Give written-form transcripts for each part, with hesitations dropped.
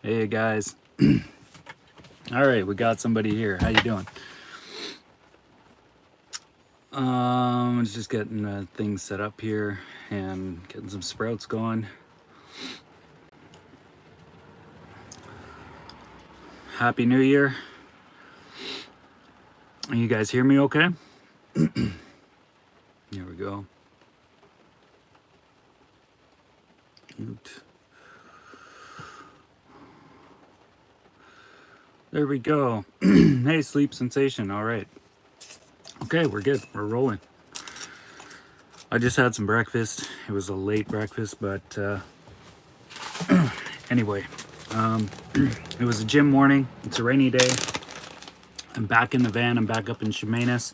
Hey guys. All right, we got somebody here. How you doing? Just getting things set up here and getting some sprouts going. Happy New Year. You guys hear me okay? Here we go. Mute. There we go. Hey, sleep sensation. All right. Okay, we're good. We're rolling. I just had some breakfast. It was a late breakfast, but anyway, it was a gym morning. It's a rainy day. I'm back in the van. I'm back up in Chemainus.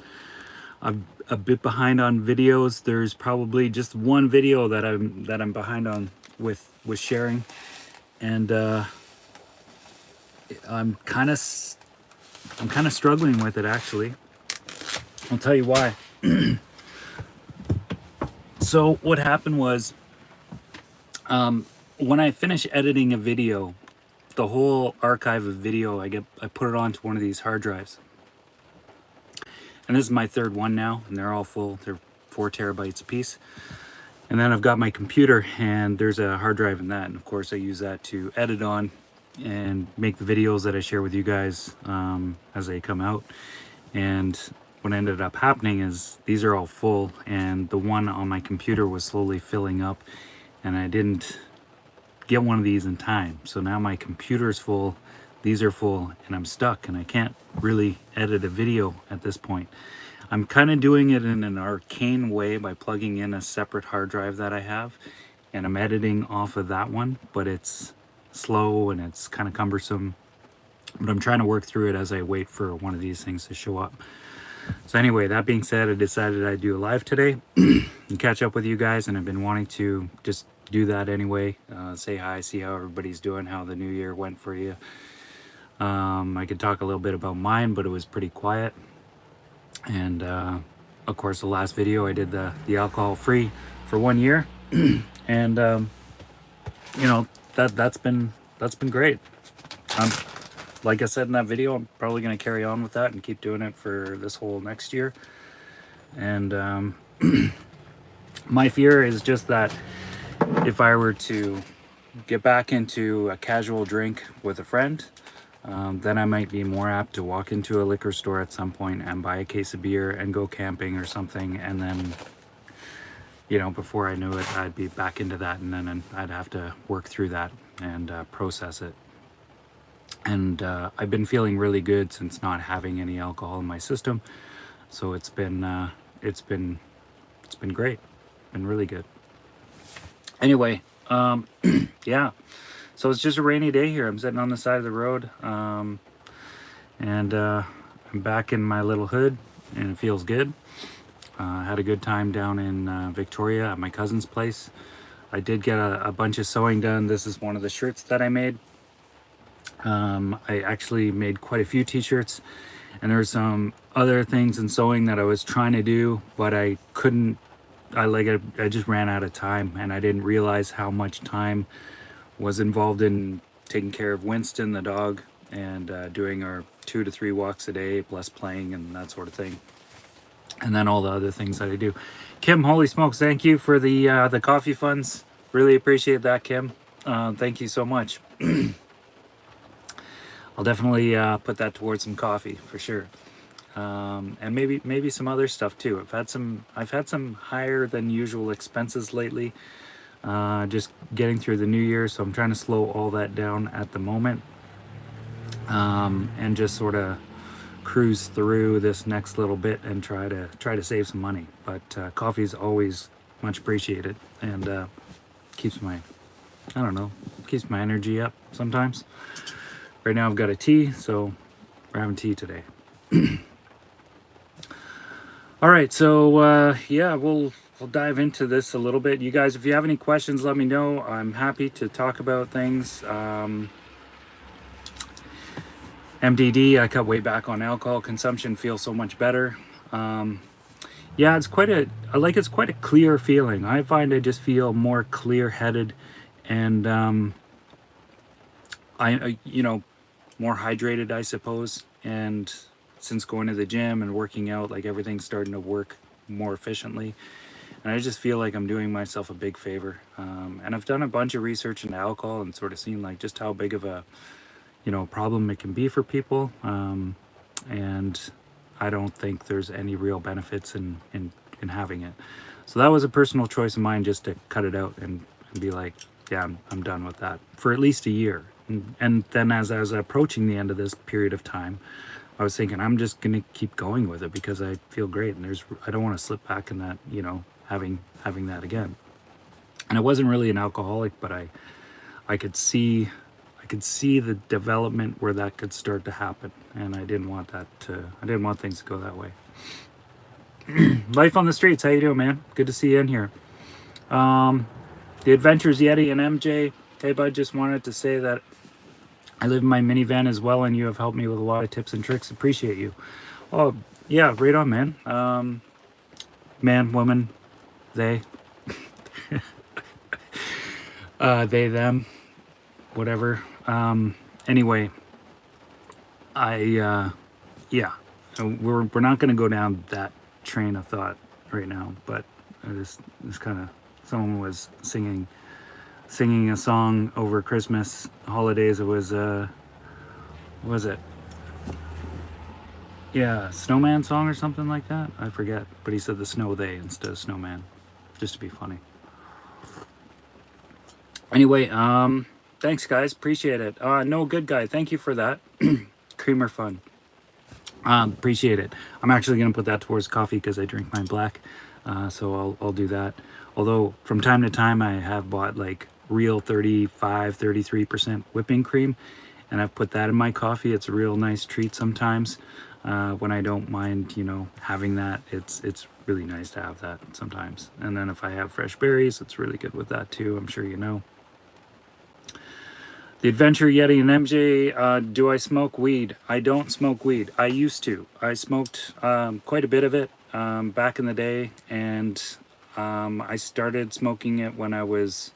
I'm a bit behind on videos. There's probably just one video that I'm behind on with sharing, and I'm kind of struggling with it actually. I'll tell you why. So what happened was, when I finish editing a video, the whole archive of video, I put it onto one of these hard drives. And this is my third one now, and they're all full. They're 4 terabytes a piece. And then I've got my computer, and there's a hard drive in that. And of course, I use that to edit on and make the videos that I share with you guys as they come out. And what ended up happening is these are all full, and the one on my computer was slowly filling up, and I didn't get one of these in time. So now my computer's full, these are full, and I'm stuck, and I can't really edit a video at this point. I'm kind of doing it in an arcane way by plugging in a separate hard drive that I have, and I'm editing off of that one, but it's slow and it's kind of cumbersome. But I'm trying to work through it as I wait for one of these things to show up. So anyway, that being said, I decided I'd do a live today and catch up with you guys, and I've been wanting to just do that anyway. Say hi, see how everybody's doing, how the new year went for you. I could talk a little bit about mine, but it was pretty quiet. And of course, the last video I did the alcohol free for 1 year, and you know, that's been great. Like I said in that video, I'm probably going to carry on with that and keep doing it for this whole next year. And my fear is just that if I were to get back into a casual drink with a friend, then I might be more apt to walk into a liquor store at some point and buy a case of beer and go camping or something. And then, you know, before I knew it, I'd be back into that, and then I'd have to work through that and process it. And I've been feeling really good since not having any alcohol in my system. So it's been great. Been really good. Anyway, yeah. So it's just a rainy day here. I'm sitting on the side of the road, and I'm back in my little hood, and it feels good. Had a good time down in Victoria at my cousin's place. I did get a bunch of sewing done. This is one of the shirts that I made. I actually made quite a few t-shirts, and there were some other things in sewing that I was trying to do, but I couldn't. I just ran out of time, and I didn't realize how much time was involved in taking care of Winston, the dog, and doing our 2 to 3 walks a day, plus playing and that sort of thing. And then all the other things that I do. Kim, holy smokes, thank you for the coffee funds. Really appreciate that, Kim. Thank you so much. I'll definitely put that towards some coffee for sure, and maybe some other stuff too. I've had some higher than usual expenses lately, just getting through the new year, so I'm trying to slow all that down at the moment, and just sort of cruise through this next little bit and try to save some money. But coffee is always much appreciated, and keeps my energy up sometimes. Right now I've got a tea, so we're having tea today. All right, so yeah, we'll dive into this a little bit. You guys, if you have any questions, let me know. I'm happy to talk about things. MDD, I cut way back on alcohol consumption, feel so much better. Yeah, it's quite a, it's quite a clear feeling. I find I just feel more clear-headed, and you know, more hydrated, I suppose. And since going to the gym and working out, like everything's starting to work more efficiently. And I just feel like I'm doing myself a big favor. And I've done a bunch of research into alcohol and sort of seen like just how big of a, problem it can be for people. And I don't think there's any real benefits in having it. So that was a personal choice of mine, just to cut it out and be like, yeah, I'm done with that for at least a year. And then as I was approaching the end of this period of time, I was thinking I'm just gonna keep going with it because I feel great, and I don't want to slip back in that, having that again. And I wasn't really an alcoholic, but I could see I could see the development where that could start to happen, and I didn't want things to go that way. Life on the streets, how you doing, man? Good to see you in here. The Adventures Yeti and MJ. Hey bud, just wanted to say that I live in my minivan as well, and you have helped me with a lot of tips and tricks. Appreciate you. Oh yeah, right on, man. Man, woman, they, they, them, whatever. Anyway, yeah, we're not going to go down that train of thought right now, but this kind of, someone was singing a song over Christmas holidays. It was what was it? Yeah, snowman song or something like that. I forget, but he said the snow they instead of snowman, just to be funny. Anyway, thanks guys, appreciate it. No, good guy, thank you for that. Creamer fun. Appreciate it. I'm actually going to put that towards coffee because I drink mine black. So I'll do that. Although from time to time I have bought like real 35, 33% whipping cream, and I've put that in my coffee. It's a real nice treat sometimes. When I don't mind, having that, it's really nice to have that sometimes. And then if I have fresh berries, it's really good with that too. I'm sure you know. The Adventure Yeti and MJ, do I smoke weed? I don't smoke weed. I used to. I smoked quite a bit of it back in the day, and I started smoking it when I was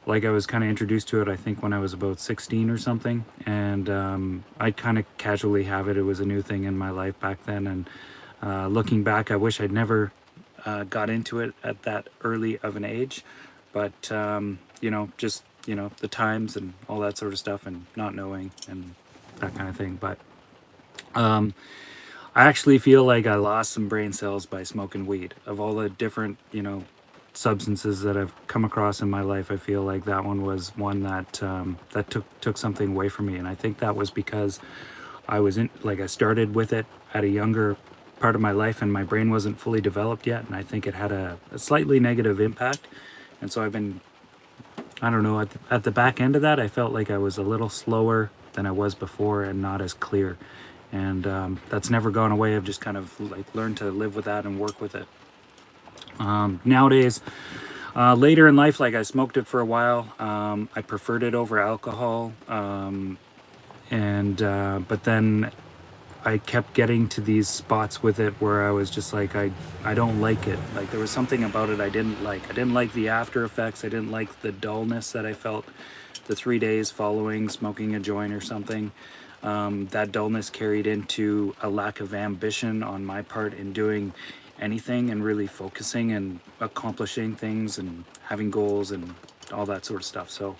kind of introduced to it, I think when I was about 16 or something, and I kind of casually have it. It was a new thing in my life back then, and looking back, I wish I'd never got into it at that early of an age, but just the times and all that sort of stuff, and not knowing and that kind of thing. But I actually feel like I lost some brain cells by smoking weed. Of all the different substances that I've come across in my life, I feel like that one was one that that took something away from me, and I think that was because I started with it at a younger part of my life, and my brain wasn't fully developed yet, and I think it had a slightly negative impact. And so I don't know, at the back end of that, I felt like I was a little slower than I was before and not as clear. And that's never gone away. I've just kind of like learned to live with that and work with it. Nowadays, later in life, like I smoked it for a while. I preferred it over alcohol. But then I kept getting to these spots with it where I was just like, I don't like it. Like there was something about it I didn't like. I didn't like the after effects. I didn't like the dullness that I felt the 3 days following smoking a joint or something. That dullness carried into a lack of ambition on my part in doing anything and really focusing and accomplishing things and having goals and all that sort of stuff. So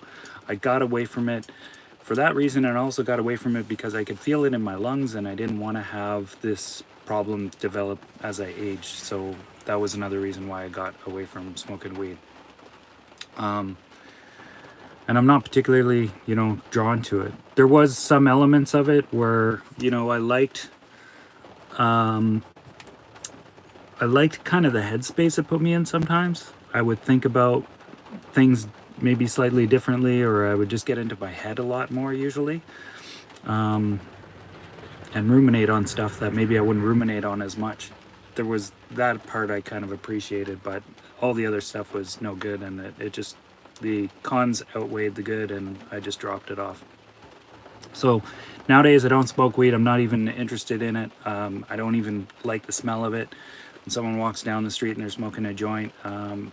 I got away from it for that reason, and I also got away from it because I could feel it in my lungs, and I didn't want to have this problem develop as I aged. So that was another reason why I got away from smoking weed. And I'm not particularly, drawn to it. There was some elements of it where, I liked kind of the headspace it put me in sometimes. I would think about things maybe slightly differently, or I would just get into my head a lot more usually, and ruminate on stuff that maybe I wouldn't ruminate on as much. There was that part I kind of appreciated, but all the other stuff was no good, and it just, the cons outweighed the good, and I just dropped it off. So nowadays I don't smoke weed. I'm not even interested in it. I don't even like the smell of it. and someone walks down the street and they're smoking a joint,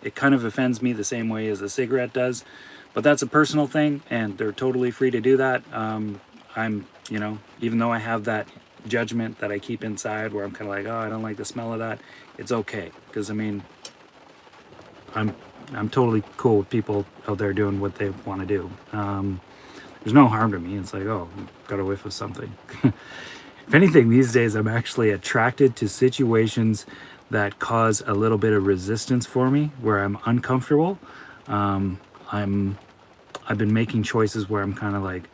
it kind of offends me the same way as a cigarette does. But that's a personal thing, and they're totally free to do that. I'm, you know, even though I have that judgment that I keep inside where I'm kind of like, oh, I don't like the smell of that, it's okay. Because, I mean, I'm totally cool with people out there doing what they want to do. There's no harm to me. It's like, oh, got a whiff of something. If anything, these days I'm actually attracted to situations that cause a little bit of resistance for me, where I'm uncomfortable. I've been making choices where I'm kind of like,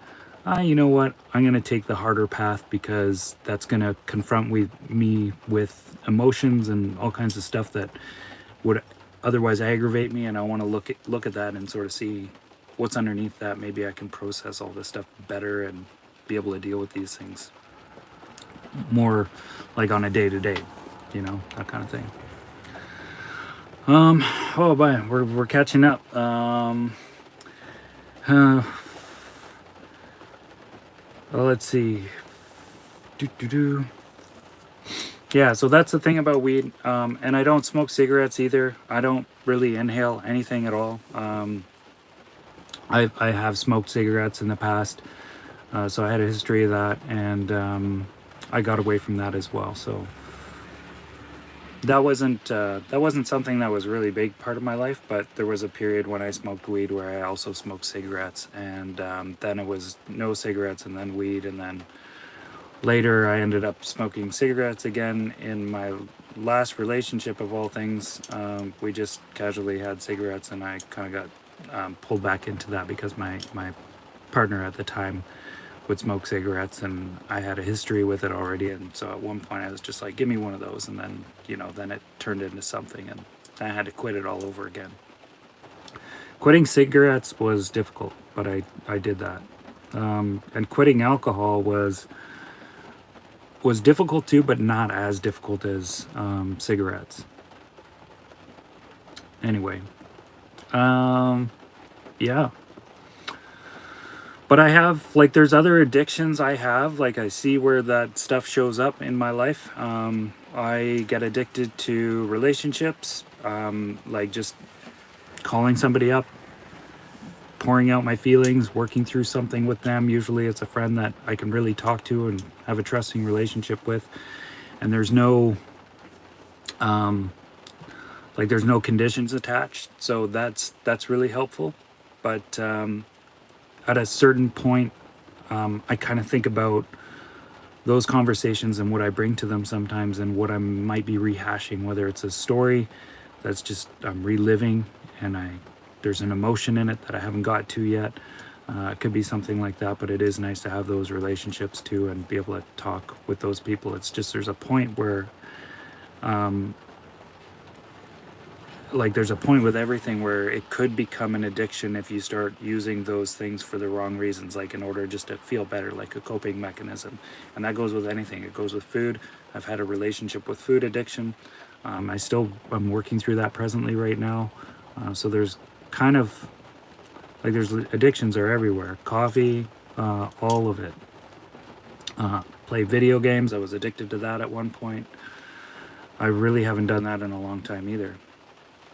you know what? I'm gonna take the harder path because that's gonna confront me with emotions and all kinds of stuff that would otherwise aggravate me, and I want to look at that and sort of see what's underneath that. Maybe I can process all this stuff better and be able to deal with these things more like on a day-to-day, you know, that kind of thing. Oh boy, we're catching up. Well, let's see. Yeah, so that's the thing about weed. And I don't smoke cigarettes either. I don't really inhale anything at all. I have smoked cigarettes in the past, so I had a history of that, and I got away from that as well. So that wasn't something that was a really big part of my life. But there was a period when I smoked weed where I also smoked cigarettes, and then it was no cigarettes and then weed, and then later I ended up smoking cigarettes again. In my last relationship, of all things, we just casually had cigarettes, and I kind of got pulled back into that because my partner at the time would smoke cigarettes, and I had a history with it already. And so at one point I was just like, give me one of those, and then, you know, then it turned into something, and I had to quit it all over again. Quitting cigarettes was difficult, but I did that. And quitting alcohol was difficult too, but not as difficult as cigarettes. Anyway, yeah. But I have, like, there's other addictions I have. Like, I see where that stuff shows up in my life. I get addicted to relationships, like just calling somebody up, pouring out my feelings, working through something with them. Usually it's a friend that I can really talk to and have a trusting relationship with. And there's no, there's no conditions attached. So that's really helpful. But at a certain point, I kind of think about those conversations and what I bring to them sometimes, and what I might be rehashing, whether it's a story that's just I'm reliving, and there's an emotion in it that I haven't got to yet. It could be something like that, but it is nice to have those relationships too and be able to talk with those people. It's just there's a point where there's a point with everything where it could become an addiction if you start using those things for the wrong reasons, like in order just to feel better, like a coping mechanism. And that goes with anything. It goes with food. I've had a relationship with food addiction. I'm working through that presently right now. So there's kind of there's addictions are everywhere. Coffee, all of it. Play video games. I was addicted to that at one point. I really haven't done that in a long time either.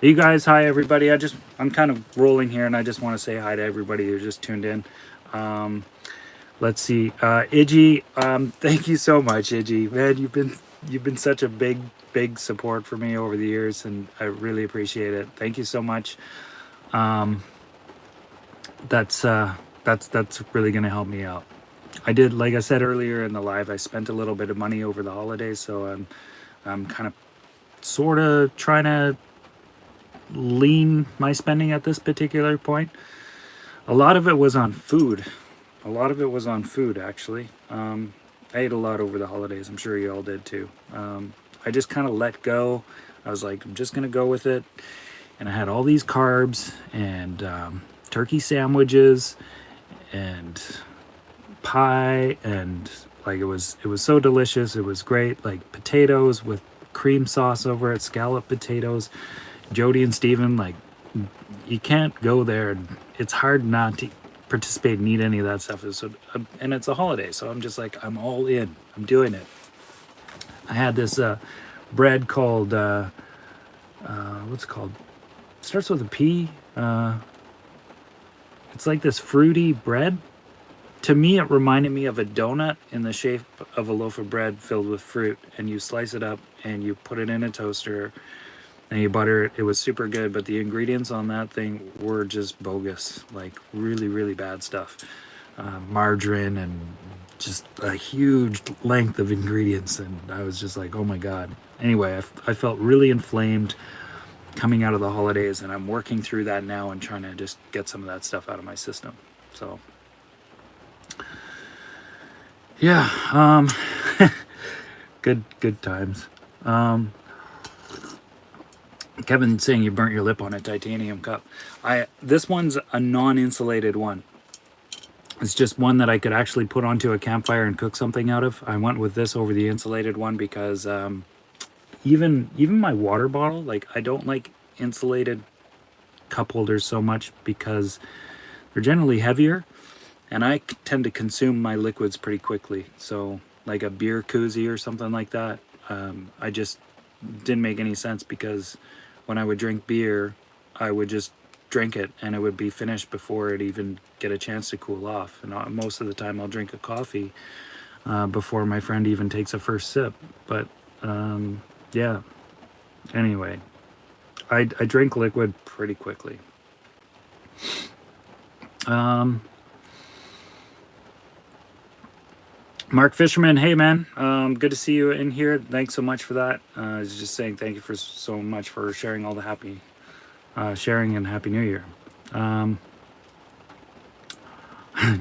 Hey, you guys, hi everybody. I'm kind of rolling here, and I just want to say hi to everybody who just tuned in. Let's see, Iggy, thank you so much, Iggy. Man, you've been such a big support for me over the years, and I really appreciate it. Thank you so much. That's really gonna help me out. I did, like I said earlier in the live, I spent a little bit of money over the holidays, so I'm kind of sort of trying to lean my spending at this particular point. A lot of it was on food. Actually. I ate a lot over the holidays. I'm sure you all did too. I just kind of let go. I was like, I'm just gonna go with it. And I had all these carbs and turkey sandwiches and pie, and like it was so delicious. It was great. Like potatoes with cream sauce over it, scalloped potatoes. Jody and Steven, like, you can't go there, and it's hard not to participate and eat any of that stuff. And it's a holiday, so I'm just like, I'm all in. I'm doing it. I had this bread called what's it called? It starts with a P. It's like this fruity bread. To me, it reminded me of a donut in the shape of a loaf of bread filled with fruit, and you slice it up and you put it in a toaster and you butter it. It was super good, but the ingredients on that thing were just bogus, like really, really bad stuff. Margarine and just a huge length of ingredients, and I was just like, oh my god. Anyway, I felt really inflamed coming out of the holidays, and I'm working through that now and trying to just get some of that stuff out of my system. So yeah, good times. Kevin saying you burnt your lip on a titanium cup. This one's a non-insulated one. It's just one that I could actually put onto a campfire and cook something out of. I went with this over the insulated one because even my water bottle, like, I don't like insulated cup holders so much because they're generally heavier, and I tend to consume my liquids pretty quickly. So like a beer koozie or something like that, I just didn't make any sense, because when I would drink beer, I would just drink it and it would be finished before it even get a chance to cool off. And most of the time I'll drink a coffee before my friend even takes a first sip. But yeah, anyway, I drink liquid pretty quickly. Mark Fisherman, hey man, good to see you in here. Thanks so much for that. I was just saying thank you for so much for sharing all the happy sharing, and Happy New Year.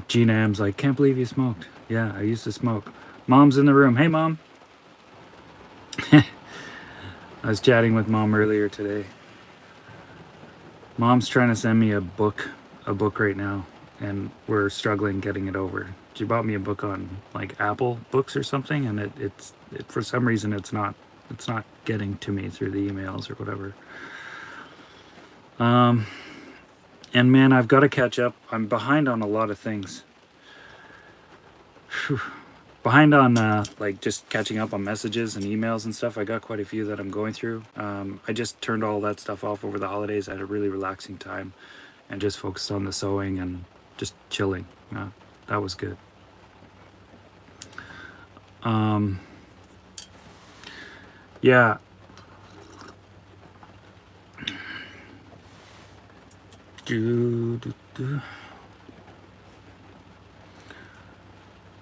Gina M's like, can't believe you smoked. Yeah, I used to smoke. Mom's in the room. Hey mom. I was chatting with mom earlier today. Mom's trying to send me a book right now, and we're struggling getting it over. She bought me a book on like Apple books or something, and it for some reason it's not getting to me through the emails or whatever. And man, I've got to catch up. I'm behind on a lot of things. Whew. Behind on like just catching up on messages and emails and stuff. I got quite a few that I'm going through. I just turned all that stuff off over the holidays. I had a really relaxing time and just focused on the sewing and just chilling. That was good. Yeah.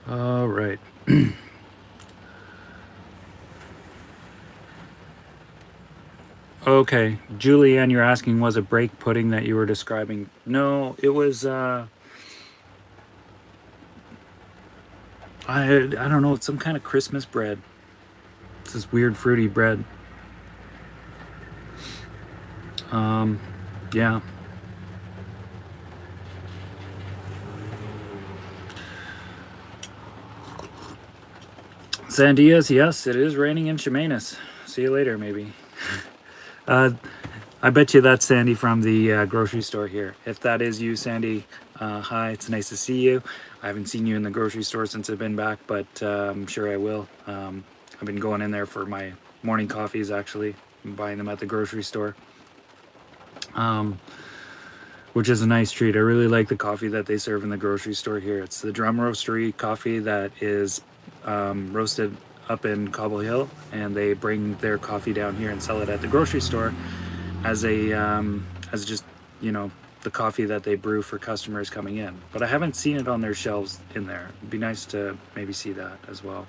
All right. Okay, Julianne, you're asking, was it break pudding that you were describing? No, it was I don't know, it's some kind of Christmas bread. It's this weird fruity bread. Yeah. Sandias, yes, it is raining in Chemainus. See you later, maybe. I bet you that's Sandy from the grocery store here. If that is you, Sandy, hi, it's nice to see you. I haven't seen you in the grocery store since I've been back, but I'm sure I will. I've been going in there for my morning coffees, actually. I'm buying them at the grocery store, which is a nice treat. I really like the coffee that they serve in the grocery store here. It's the drum roastery coffee that is roasted up in Cobble Hill, and they bring their coffee down here and sell it at the grocery store as just, you know, the coffee that they brew for customers coming in. But I haven't seen it on their shelves in there. It'd be nice to maybe see that as well.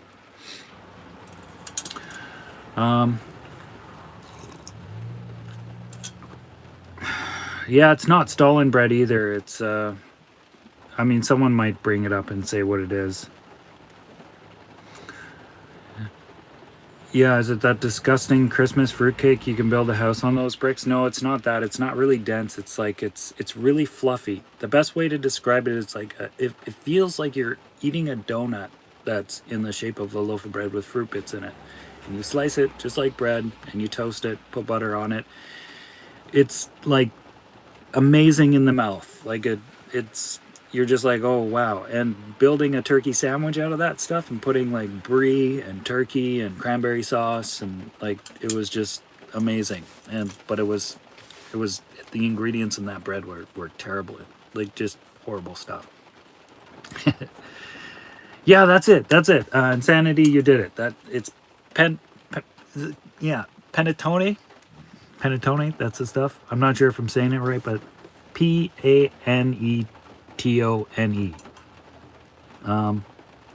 Yeah, it's not Stalin bread either. It's I mean, someone might bring it up and say what it is. Yeah, is it that disgusting Christmas fruitcake? You can build a house on those bricks? No, it's not that. It's not really dense. It's like it's really fluffy. The best way to describe it is like it feels like you're eating a donut that's in the shape of a loaf of bread with fruit bits in it. And you slice it just like bread, and you toast it, put butter on it. It's like amazing in the mouth. Like it's you're just like, oh wow. And building a turkey sandwich out of that stuff and putting like brie and turkey and cranberry sauce, and like it was just amazing. And but it was the ingredients in that bread were terrible, like just horrible stuff. Yeah, that's it. That's it. Insanity, you did it. That it's pen, yeah, panettone. Panettone, that's the stuff. I'm not sure if I'm saying it right, but Panetone.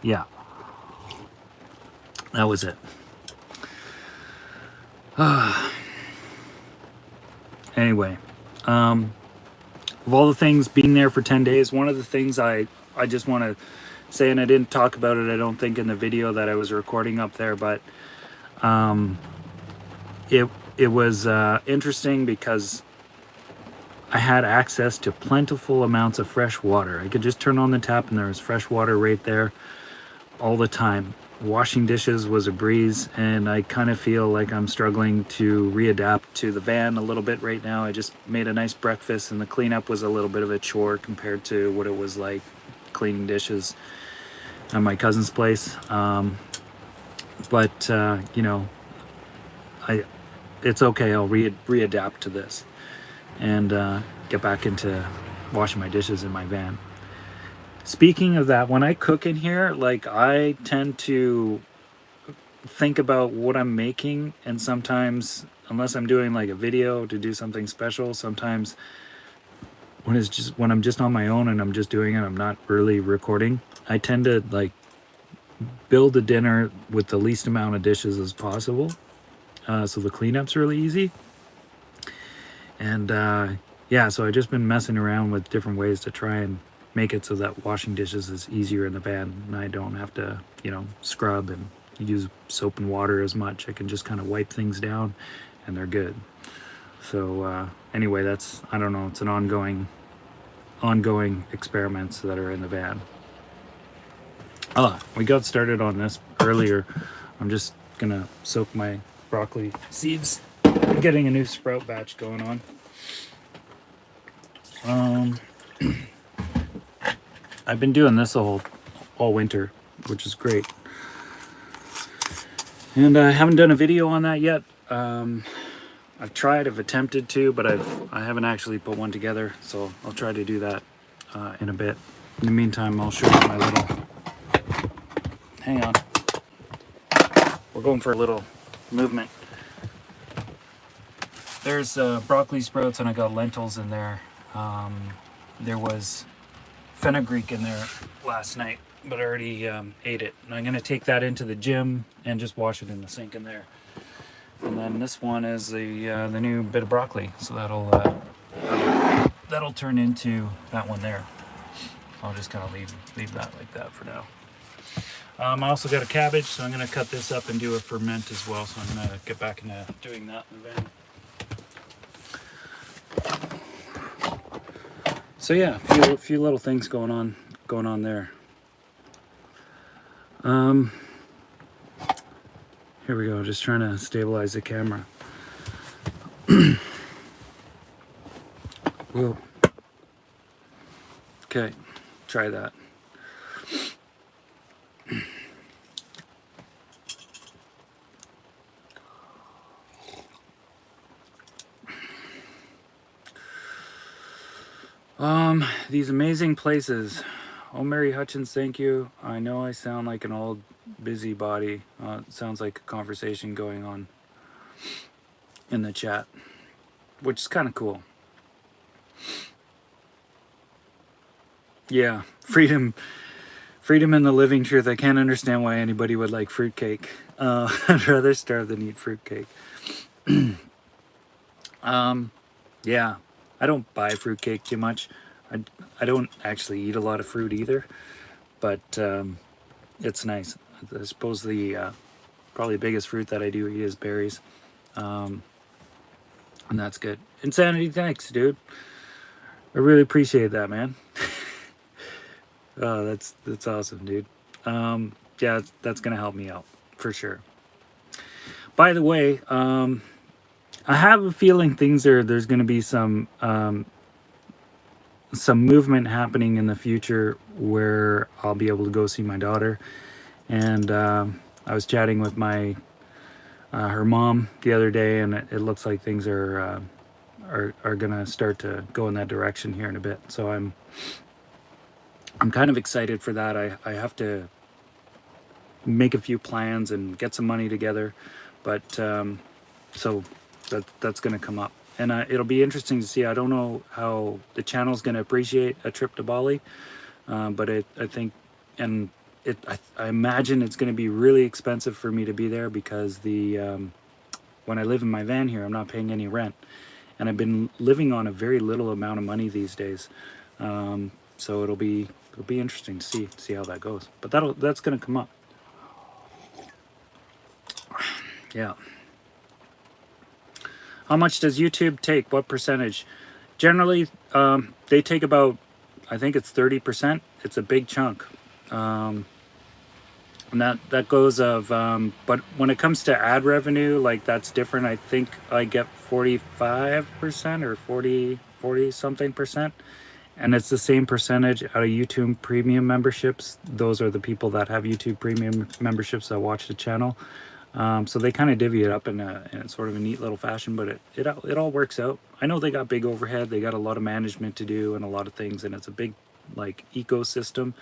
Yeah, that was it. Anyway, of all the things being there for 10 days, one of the things I just want to say, and I didn't talk about it, I don't think, in the video that I was recording up there, but it was interesting because I had access to plentiful amounts of fresh water. I could just turn on the tap and there was fresh water right there all the time. Washing dishes was a breeze, and I kind of feel like I'm struggling to readapt to the van a little bit right now. I just made a nice breakfast, and the cleanup was a little bit of a chore compared to what it was like cleaning dishes at my cousin's place. But you know, it's okay. I'll readapt to this and get back into washing my dishes in my van. Speaking of that, when I cook in here, like I tend to think about what I'm making, and sometimes, unless I'm doing like a video to do something special, sometimes when I'm just on my own and I'm just doing it, I'm not really recording, I tend to like build a dinner with the least amount of dishes as possible, so the cleanup's really easy. And yeah, so I've just been messing around with different ways to try and make it so that washing dishes is easier in the van, and I don't have to, you know, scrub and use soap and water as much. I can just kind of wipe things down and they're good. So anyway, that's, I don't know, it's an ongoing experiments that are in the van. We got started on this earlier. I'm just gonna soak my broccoli seeds. I'm getting a new sprout batch going on. I've been doing this all winter, which is great. And I haven't done a video on that yet. I've tried, I've attempted to, but I haven't actually put one together. So I'll try to do that in a bit. In the meantime, I'll show you my little, hang on. We're going for a little movement. There's broccoli sprouts, and I got lentils in there. There was fenugreek in there last night, but I already ate it. And I'm gonna take that into the gym and just wash it in the sink in there. And then this one is the new bit of broccoli, so that'll turn into that one there. I'll just kind of leave that like that for now. I also got a cabbage, so I'm gonna cut this up and do a ferment as well. So I'm gonna get back into doing that in the van. So yeah, a few little things going on there. Here we go, just trying to stabilize the camera. Whoa. Okay, try that. These amazing places. Oh, Mary Hutchins, thank you. I know I sound like an old busybody. It sounds like a conversation going on in the chat, which is kind of cool. Yeah, freedom in the living truth. I can't understand why anybody would like fruitcake. I'd rather starve than eat fruitcake. Yeah, I don't buy fruitcake too much. I don't actually eat a lot of fruit either, but it's nice. I suppose the probably the biggest fruit that I do eat is berries, and that's good. Insanity, thanks, dude. I really appreciate that, man. Oh, that's awesome, dude. Yeah, that's gonna help me out for sure. By the way, I have a feeling there's gonna be some some movement happening in the future where I'll be able to go see my daughter. And I was chatting with my her mom the other day, and it looks like things are gonna start to go in that direction here in a bit. So I'm kind of excited for that. I have to make a few plans and get some money together, but so that's going to come up, and it'll be interesting to see. I don't know how the channel's going to appreciate a trip to Bali, but I think, and I imagine it's going to be really expensive for me to be there because when I live in my van here, I'm not paying any rent, and I've been living on a very little amount of money these days. So it'll be interesting to see how that goes. But that's going to come up. Yeah. How much does YouTube take? What percentage? Generally, they take about, I think it's 30%. It's a big chunk. And that goes of, but when it comes to ad revenue, like that's different. I think I get 45% or 40 something percent. And it's the same percentage out of YouTube premium memberships. Those are the people that have YouTube premium memberships that watch the channel. So they kind of divvy it up in sort of a neat little fashion, but it all works out. I know they got big overhead, they got a lot of management to do and a lot of things, and it's a big like ecosystem.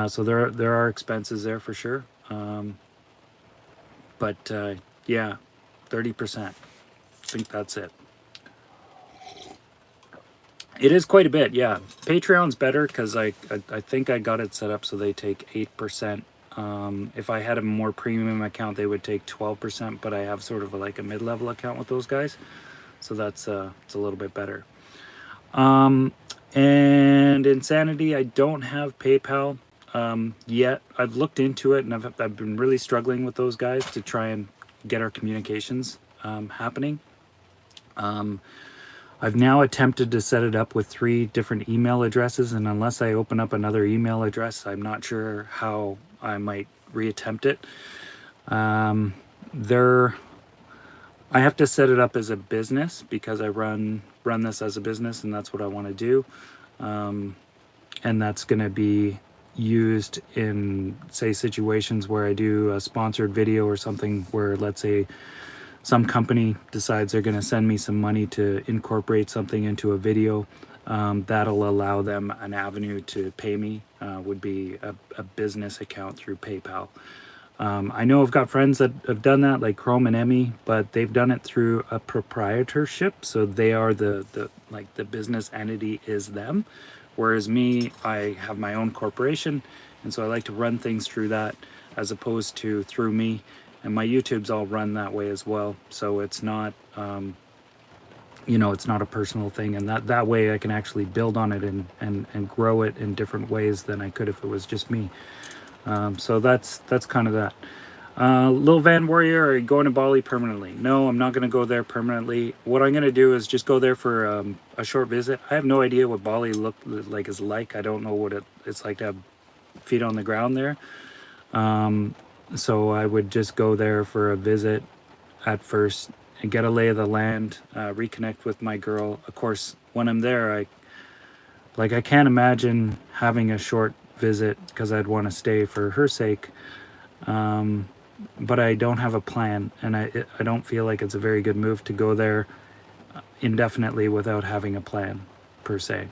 So there are expenses there for sure. But yeah, 30%. I think that's it. It is quite a bit, yeah. Patreon's better because I think I got it set up so they take 8%. If I had a more premium account, they would take 12%, but I have sort of like a mid-level account with those guys, so it's a little bit better. And Insanity, I don't have PayPal yet. I've looked into it, and I've been really struggling with those guys to try and get our communications happening. I've now attempted to set it up with 3 different email addresses, and unless I open up another email address, I'm not sure how I might reattempt it. I have to set it up as a business because I run this as a business, and that's what I want to do. And that's going to be used in, say, situations where I do a sponsored video or something where, let's say, some company decides they're going to send me some money to incorporate something into a video. That'll allow them an avenue to pay me, would be a business account through PayPal. I know I've got friends that have done that, like Chrome and Emmy, but they've done it through a proprietorship, so they are the business entity is them, whereas me, I have my own corporation, and so I like to run things through that as opposed to through me. And my YouTube's all run that way as well, so it's not it's not a personal thing, and that way I can actually build on it and grow it in different ways than I could if it was just me. So that's kind of that. Lil Van Warrior, are you going to Bali permanently? No, I'm not going to go there permanently. What I'm going to do is just go there for a short visit. I have no idea what Bali is like. I don't know what it's like to have feet on the ground there. So I would just go there for a visit at first and get a lay of the land, reconnect with my girl. Of course, when I'm there, I can't imagine having a short visit because I'd want to stay for her sake. But I don't have a plan, and I don't feel like it's a very good move to go there indefinitely without having a plan per se.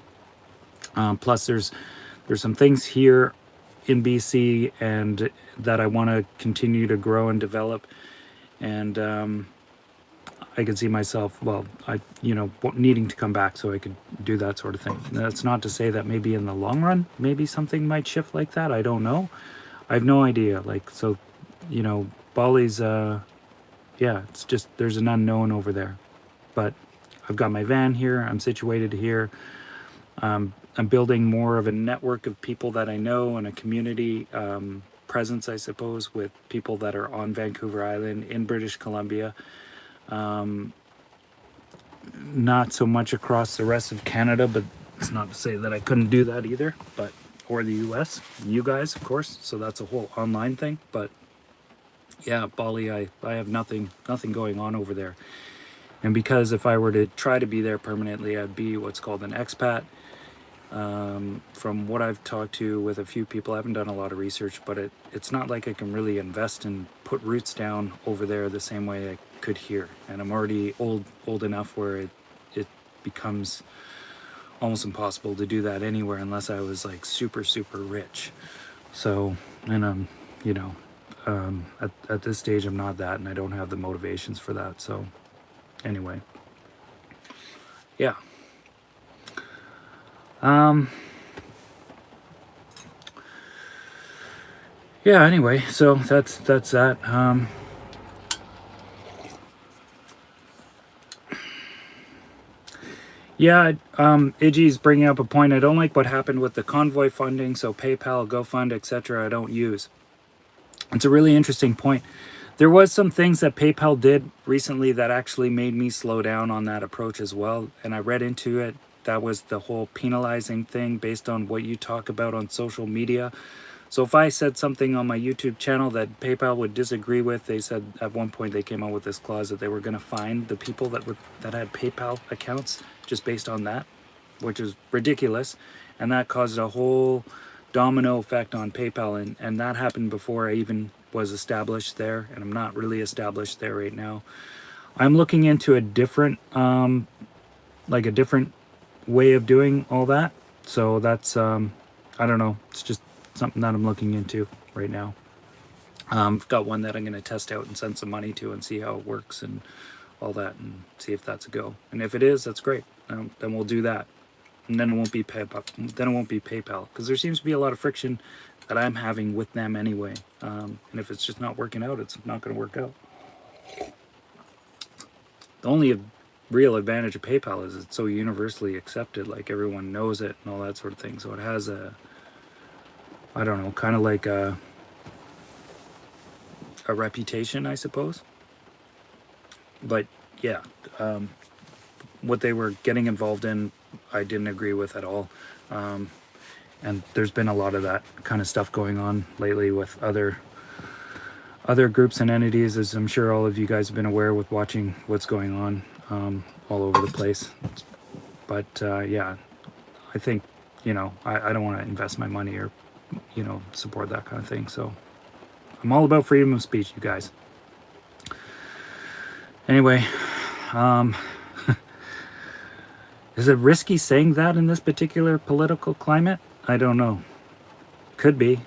Plus there's some things here in BC and that I want to continue to grow and develop, and I could see myself, needing to come back so I could do that sort of thing. That's not to say that maybe in the long run, maybe something might shift like that. I don't know. I have no idea. Bali's, it's just, there's an unknown over there. But I've got my van here. I'm situated here. I'm building more of a network of people that I know and a community presence, I suppose, with people that are on Vancouver Island, in British Columbia. Not so much across the rest of Canada, but it's not to say that I couldn't do that either, or the US, you guys, of course. So that's a whole online thing. But yeah, Bali, I have nothing going on over there. And because if I were to try to be there permanently, I'd be what's called an expat. From what I've talked to with a few people, I haven't done a lot of research, but it's not like I can really invest and put roots down over there the same way I could here. And I'm already old enough where it becomes almost impossible to do that anywhere unless I was like super rich. So, and you know, at this stage I'm not that, and I don't have the motivations for that. So anyway, yeah. Yeah, anyway, so that's that. Yeah, Iggy's bringing up a point. I don't like what happened with the convoy funding, so PayPal, GoFund, etc. I don't use. It's a really interesting point. There was some things that PayPal did recently that actually made me slow down on that approach as well. And I read into it. That was the whole penalizing thing based on what you talk about on social media. So if I said something on my YouTube channel that PayPal would disagree with, they said at one point they came out with this clause that they were going to fine the people that had PayPal accounts just based on that, which is ridiculous. And that caused a whole domino effect on PayPal, and that happened before I even was established there, and I'm not really established there right now. I'm looking into a different like a different way of doing all that. So that's I don't know, it's just something that I'm looking into right now. I've got one that I'm going to test out and send some money to and see how it works and all that, and see if that's a go. And if it is, that's great. Then we'll do that, and then it won't be PayPal. Then it won't be PayPal, because there seems to be a lot of friction that I'm having with them anyway. And if it's just not working out, it's not going to work out. The only real advantage of PayPal is it's so universally accepted, like everyone knows it and all that sort of thing. So it has a, I don't know, kind of like a reputation, I suppose. But yeah, what they were getting involved in, I didn't agree with at all. And there's been a lot of that kind of stuff going on lately with other groups and entities, as I'm sure all of you guys have been aware with watching what's going on all over the place. But yeah, I think, you know, I don't want to invest my money or, you know, support that kind of thing. So I'm all about freedom of speech, you guys. Anyway, is it risky saying that in this particular political climate? I don't know. Could be.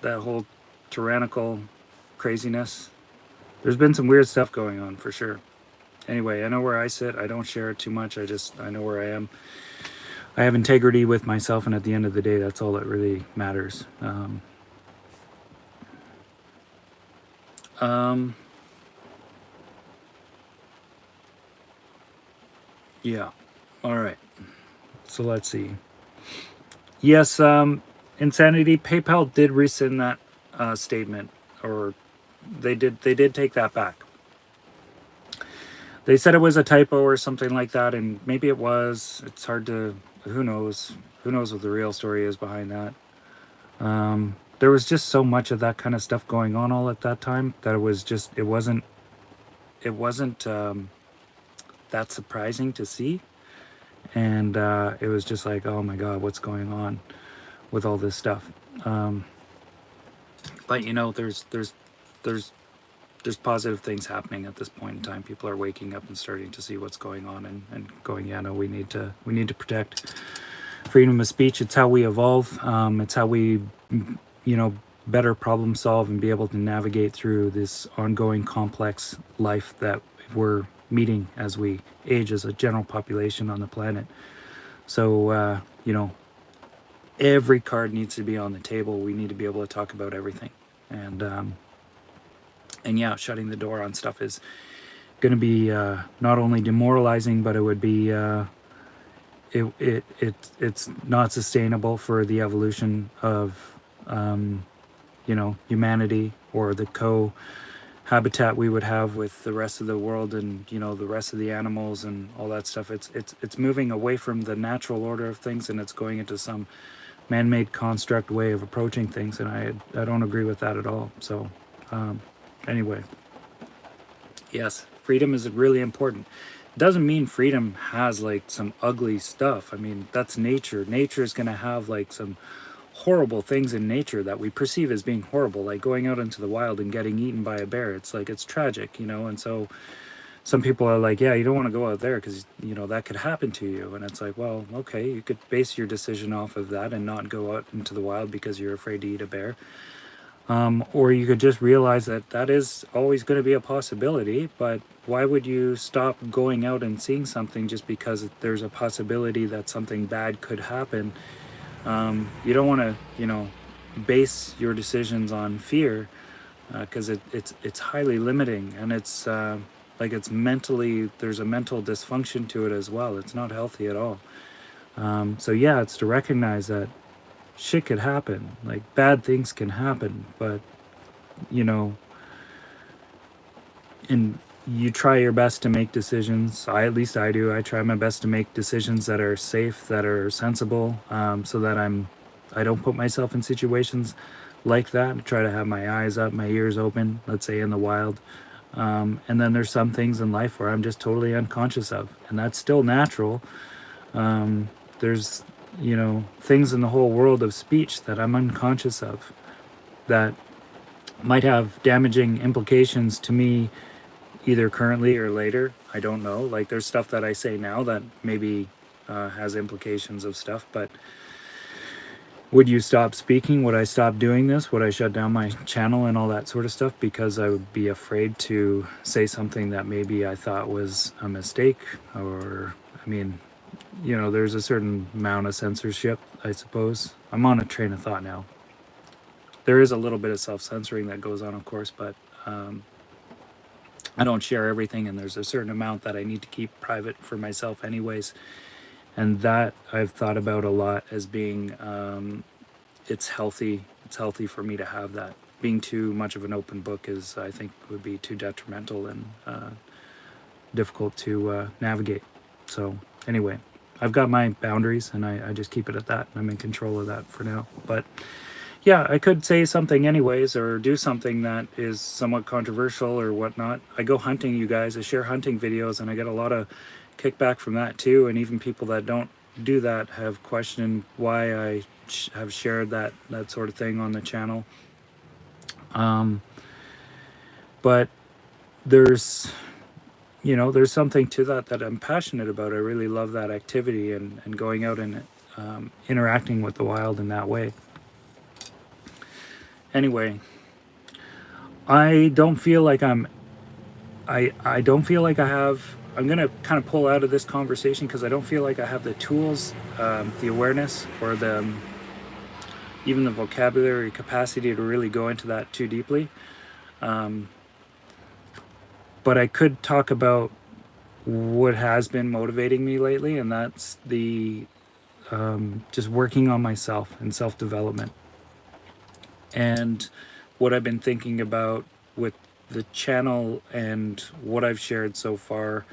That whole tyrannical craziness. There's been some weird stuff going on for sure. Anyway, I know where I sit. I don't share it too much. I know where I am. I have integrity with myself, and at the end of the day, that's all that really matters. Yeah. All right. So let's see. Yes, Insanity. PayPal did rescind that statement, or they did take that back. They said it was a typo or something like that, and maybe it was. It's hard to. Who knows? Who knows what the real story is behind that? There was just so much of that kind of stuff going on all at that time that it was just. It wasn't that surprising to see, and it was just like, oh my god, what's going on with all this stuff? But you know, there's positive things happening at this point in time. People are waking up and starting to see what's going on, and going, yeah, no, we need to protect freedom of speech. It's how we evolve. It's how we, you know, better problem solve and be able to navigate through this ongoing complex life that we're meeting as we age as a general population on the planet. So, you know, every card needs to be on the table. We need to be able to talk about everything. And yeah, shutting the door on stuff is going to be not only demoralizing, but it would be it's not sustainable for the evolution of you know, humanity, or the habitat we would have with the rest of the world, and you know, the rest of the animals and all that stuff. It's moving away from the natural order of things, and it's going into some man-made construct way of approaching things, and I don't agree with that at all. So anyway, yes, freedom is really important. doesn't mean freedom has like some ugly stuff. I mean, that's nature. Nature is going to have like some horrible things in nature that we perceive as being horrible, like going out into the wild and getting eaten by a bear. It's like, it's tragic, you know. And so some people are like, yeah, you don't want to go out there because, you know, that could happen to you. And it's like, well, okay, you could base your decision off of that and not go out into the wild because you're afraid to eat a bear. Or you could just realize that that is always going to be a possibility, but why would you stop going out and seeing something just because there's a possibility that something bad could happen? You don't want to, you know, base your decisions on fear, because it's highly limiting, and it's like, it's mentally, there's a mental dysfunction to it as well. It's not healthy at all. So yeah, it's to recognize that shit could happen, like bad things can happen, but you know, and you try your best to make decisions. At least I do. I try my best to make decisions that are safe, that are sensible, so that I don't put myself in situations like that. I try to have my eyes up, my ears open, let's say in the wild. And then there's some things in life where I'm just totally unconscious of, and that's still natural. There's, you know, things in the whole world of speech that I'm unconscious of that might have damaging implications to me, either currently or later. I don't know. Like, there's stuff that I say now that maybe has implications of stuff, but would you stop speaking? Would I stop doing this? Would I shut down my channel and all that sort of stuff because I would be afraid to say something that maybe I thought was a mistake? Or, I mean, you know, there's a certain amount of censorship, I suppose. I'm on a train of thought now. There is a little bit of self-censoring that goes on, of course, but I don't share everything, and there's a certain amount that I need to keep private for myself anyways. And that I've thought about a lot as being, it's healthy. It's healthy for me to have that. Being too much of an open book is, I think, would be too detrimental and difficult to navigate. So anyway, I've got my boundaries, and I just keep it at that. I'm in control of that for now. But yeah, I could say something anyways, or do something that is somewhat controversial or whatnot. I go hunting, you guys. I share hunting videos, and I get a lot of kickback from that too. And even people that don't do that have questioned why I have shared that sort of thing on the channel. But there's, you know, there's something to that I'm passionate about. I really love that activity and going out and interacting with the wild in that way. Anyway, I don't feel like I don't feel like I have, I'm going to kind of pull out of this conversation because I don't feel like I have the tools, the awareness, or the even the vocabulary capacity to really go into that too deeply. But I could talk about what has been motivating me lately, and that's the just working on myself and self-development. And what I've been thinking about with the channel and what I've shared so far,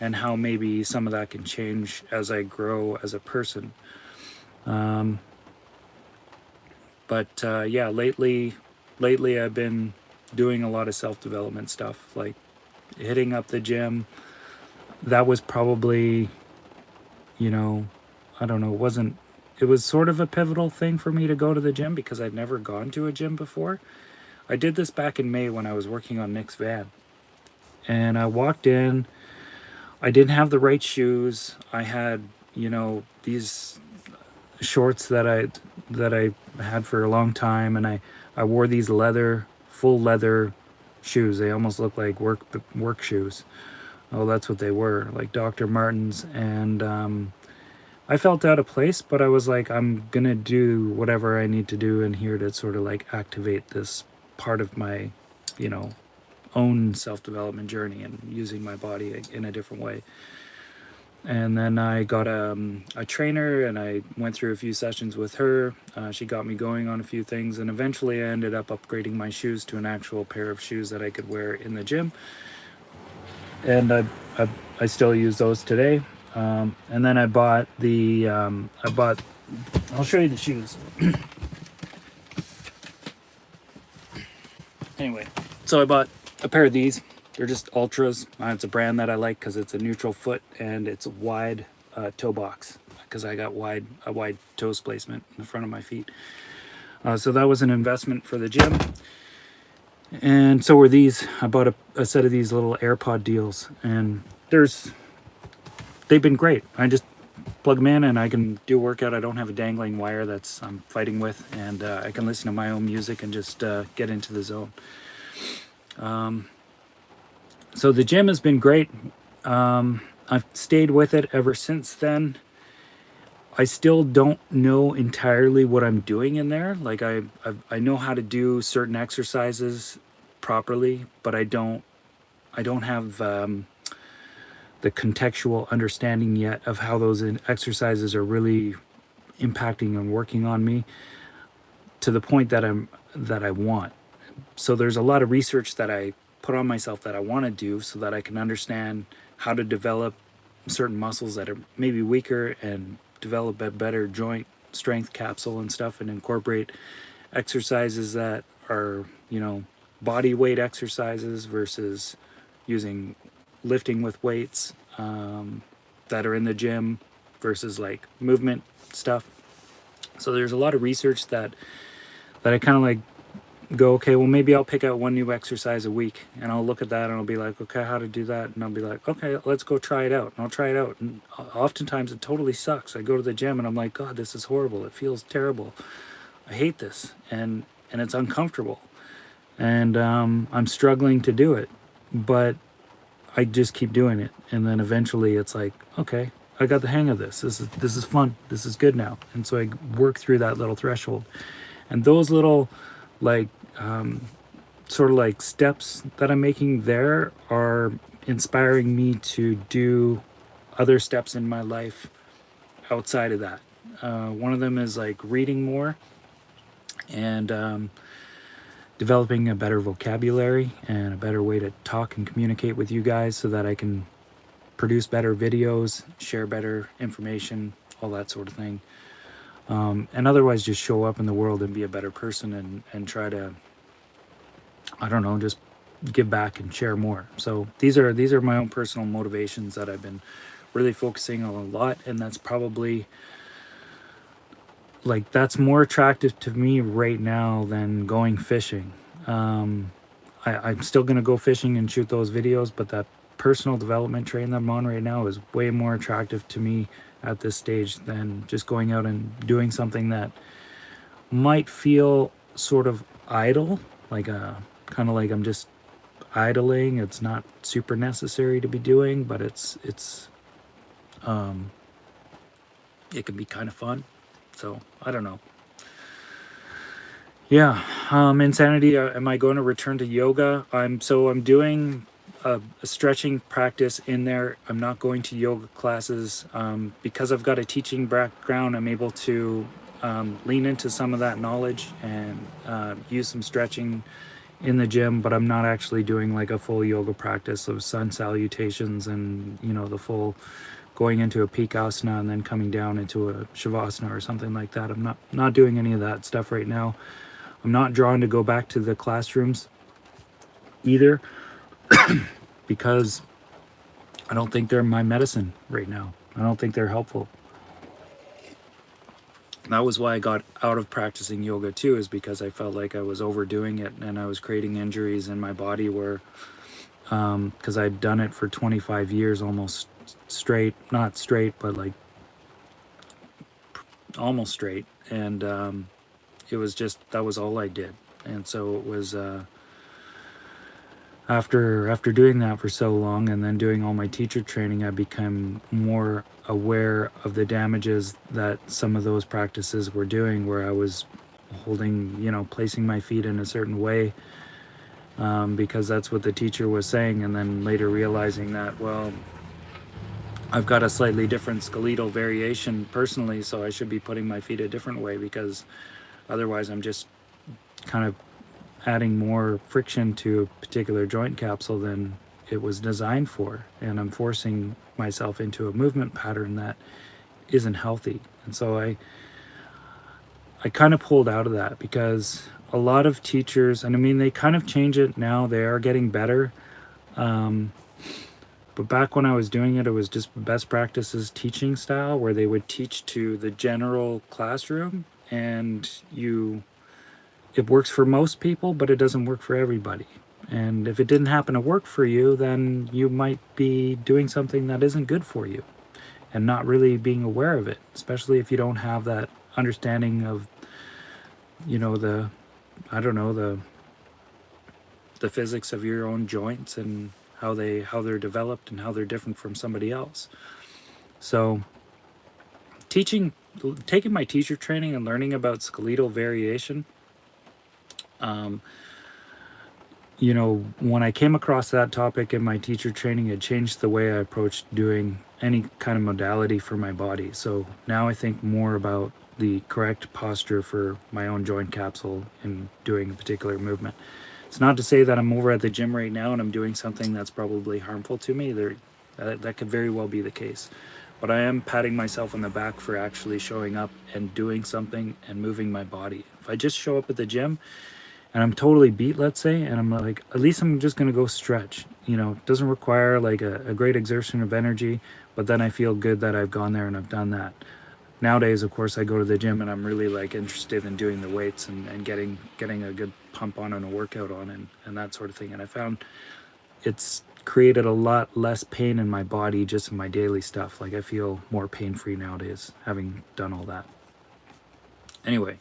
and how maybe some of that can change as I grow as a person. Yeah, lately I've been doing a lot of self-development stuff, like hitting up the gym. That was probably, you know, I don't know, it was sort of a pivotal thing for me to go to the gym because I'd never gone to a gym before. I did this back in May when I was working on Nick's van. And I walked in, I didn't have the right shoes. I had, you know, these shorts that I had for a long time, and I wore these full leather shoes. They almost looked like work shoes. Oh, that's what they were, like Dr. Martens. And I felt out of place, but I was like, I'm gonna do whatever I need to do in here to sort of like activate this part of my, you know, own self-development journey and using my body in a different way. And then I got a trainer, and I went through a few sessions with her. She got me going on a few things, and eventually I ended up upgrading my shoes to an actual pair of shoes that I could wear in the gym. And I still use those today. And then I bought I'll show you the shoes. Anyway, so I bought a pair of these. They're just Ultras. It's a brand that I like because it's a neutral foot and it's a wide toe box, because I got a wide toe placement in the front of my feet. So that was an investment for the gym. And so were these. I bought a set of these little AirPod deals, and they've been great. I just plug them in and I can do a workout. I don't have a dangling wire that's I'm fighting with, and I can listen to my own music and just get into the zone. So the gym has been great. I've stayed with it ever since then. I still don't know entirely what I'm doing in there. Like I know how to do certain exercises properly, but I don't have the contextual understanding yet of how those exercises are really impacting and working on me to the point that I want. So there's a lot of research that I put on myself that I want to do so that I can understand how to develop certain muscles that are maybe weaker and develop a better joint strength capsule and stuff, and incorporate exercises that are, body weight exercises versus using lifting with weights that are in the gym versus like movement stuff. So there's a lot of research that I kind of like go, okay, well, maybe I'll pick out one new exercise a week and I'll look at that and I'll be like, okay, how to do that? And I'll be like, okay, let's go try it out. And I'll try it out. And oftentimes it totally sucks. I go to the gym and I'm like, God, this is horrible. It feels terrible. I hate this. And it's uncomfortable. And I'm struggling to do it. But I just keep doing it. And then eventually it's like, okay, I got the hang of this. This is fun. This is good now. And so I work through that little threshold. And those little like sort of like steps that I'm making there are inspiring me to do other steps in my life outside of that. One of them is like reading more and developing a better vocabulary and a better way to talk and communicate with you guys so that I can produce better videos, share better information, all that sort of thing. And otherwise just show up in the world and be a better person and try to, I don't know, just give back and share more. So these are my own personal motivations that I've been really focusing on a lot, and that's probably like that's more attractive to me right now than going fishing. I'm still gonna go fishing and shoot those videos, but that personal development train that I'm on right now is way more attractive to me at this stage than just going out and doing something that might feel sort of idle, like a kind of like I'm just idling. It's not super necessary to be doing, but it can be kind of fun. So I don't know. Yeah, insanity. Am I going to return to yoga? I'm doing a stretching practice in there. I'm not going to yoga classes because I've got a teaching background. I'm able to lean into some of that knowledge and use some stretching in the gym, but I'm not actually doing like a full yoga practice of sun salutations and the full going into a peak asana and then coming down into a shavasana or something like that. I'm not doing any of that stuff right now. I'm not drawn to go back to the classrooms either because I don't think they're my medicine right now. I don't think they're helpful. That was why I got out of practicing yoga too, is because I felt like I was overdoing it and I was creating injuries in my body where because I'd done it for 25 years almost straight, not straight, but like almost straight. And it was just, that was all I did. And so it was after doing that for so long and then doing all my teacher training, I became more aware of the damages that some of those practices were doing, where I was holding, placing my feet in a certain way because that's what the teacher was saying, and then later realizing that, well, I've got a slightly different skeletal variation personally, so I should be putting my feet a different way, because otherwise I'm just kind of adding more friction to a particular joint capsule than it was designed for, and I'm forcing myself into a movement pattern that isn't healthy. And so I kind of pulled out of that, because a lot of teachers, and I mean, they kind of change it now, they are getting better, But back when I was doing it, it was just best practices teaching style, where they would teach to the general classroom, and it works for most people, but it doesn't work for everybody. And if it didn't happen to work for you, then you might be doing something that isn't good for you and not really being aware of it, especially if you don't have that understanding of, the, I don't know, the physics of your own joints and how they're developed and how they're different from somebody else. So taking my teacher training and learning about skeletal variation, when I came across that topic in my teacher training, it changed the way I approached doing any kind of modality for my body. So now I think more about the correct posture for my own joint capsule in doing a particular movement. It's not to say that I'm over at the gym right now and I'm doing something that's probably harmful to me. That could very well be the case. But I am patting myself on the back for actually showing up and doing something and moving my body. If I just show up at the gym and I'm totally beat, let's say, and I'm like, at least I'm just going to go stretch. It doesn't require like a great exertion of energy, but then I feel good that I've gone there and I've done that. Nowadays, of course, I go to the gym and I'm really like interested in doing the weights and getting a good pump on and a workout on and that sort of thing. And I found it's created a lot less pain in my body just in my daily stuff. Like I feel more pain-free nowadays having done all that. Anyway,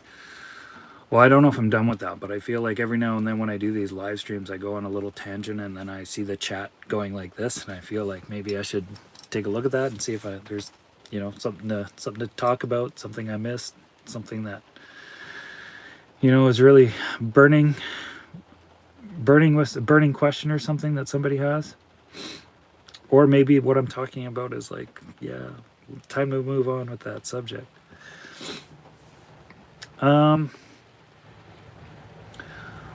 well, I don't know if I'm done with that, but I feel like every now and then when I do these live streams, I go on a little tangent and then I see the chat going like this, and I feel like maybe I should take a look at that and see if there's something to talk about, something I missed, something that is really burning with a burning question or something that somebody has, or maybe what I'm talking about is like, yeah, time to move on with that subject.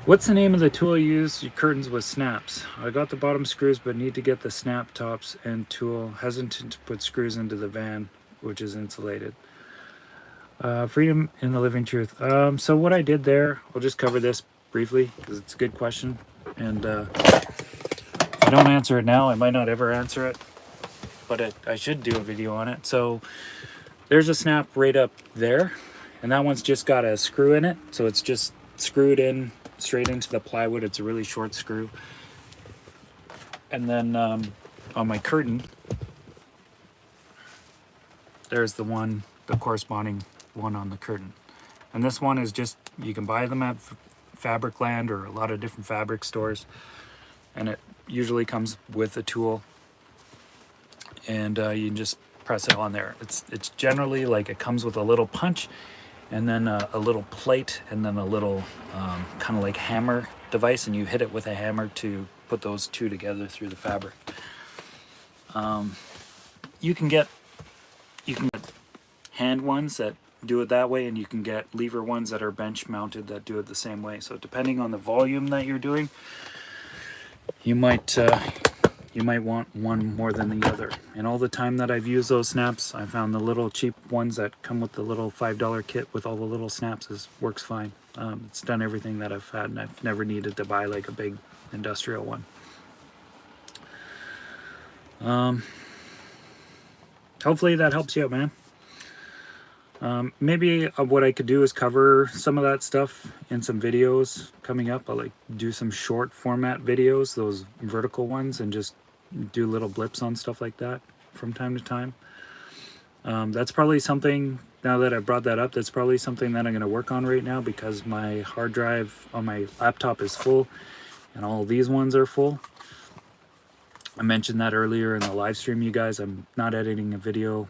What's the name of the tool you use your curtains with snaps? I got the bottom screws, but need to get the snap tops and tool. Hesitant to put screws into the van, which is insulated. Freedom in the living truth. So what I did there, I'll just cover this briefly because it's a good question. And if I don't answer it now, I might not ever answer it, but I should do a video on it. So there's a snap right up there, and that one's just got a screw in it. So it's just screwed in straight into the plywood. It's a really short screw. And then on my curtain, there's the corresponding one on the curtain. And this one is just, you can buy them at Fabricland or a lot of different fabric stores. And it usually comes with a tool. And you can just press it on there. It's generally like it comes with a little punch and then a little plate and then a little kind of like hammer device, and you hit it with a hammer to put those two together through the fabric. You can get hand ones that do it that way, and you can get lever ones that are bench mounted that do it the same way. So depending on the volume that you're doing, you might want one more than the other. And all the time that I've used those snaps, I found the little cheap ones that come with the little $5 kit with all the little snaps works fine. It's done everything that I've had, and I've never needed to buy like a big industrial one. Hopefully that helps you out, man. Maybe what I could do is cover some of that stuff in some videos coming up. I'll like do some short format videos, those vertical ones, and just do little blips on stuff like that from time to time. That's probably something, now that I brought that up, that's probably something that I'm going to work on right now, because my hard drive on my laptop is full and all these ones are full. I mentioned that earlier in the live stream, you guys. I'm not editing a video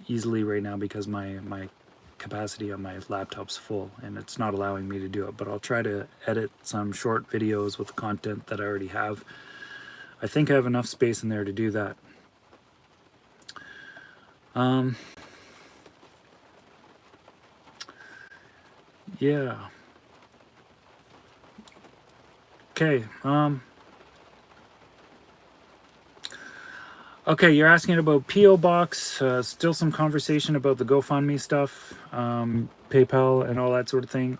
easily right now because my capacity on my laptop's full and it's not allowing me to do it. But I'll try to edit some short videos with the content that I already have. I think I have enough space in there to do that. Yeah. Okay. Okay, you're asking about P.O. Box, still some conversation about the GoFundMe stuff, PayPal and all that sort of thing.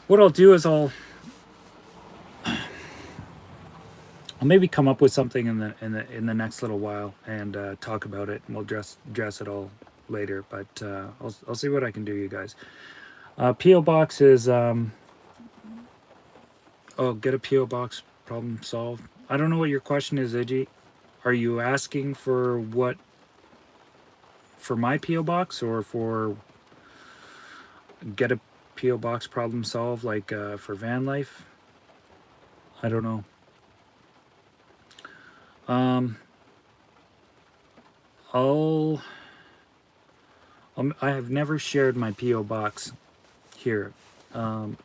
What I'll do is I'll I'll maybe come up with something in the next little while and talk about it, and we'll dress it all later. But I'll see what I can do, you guys. PO box is oh, get a PO box, problem solved. I don't know what your question is, Iggy. Are you asking for what, for my PO box, or for get a PO box problem solved, like for van life? I don't know. Um, I'll I have never shared my PO box here. Um,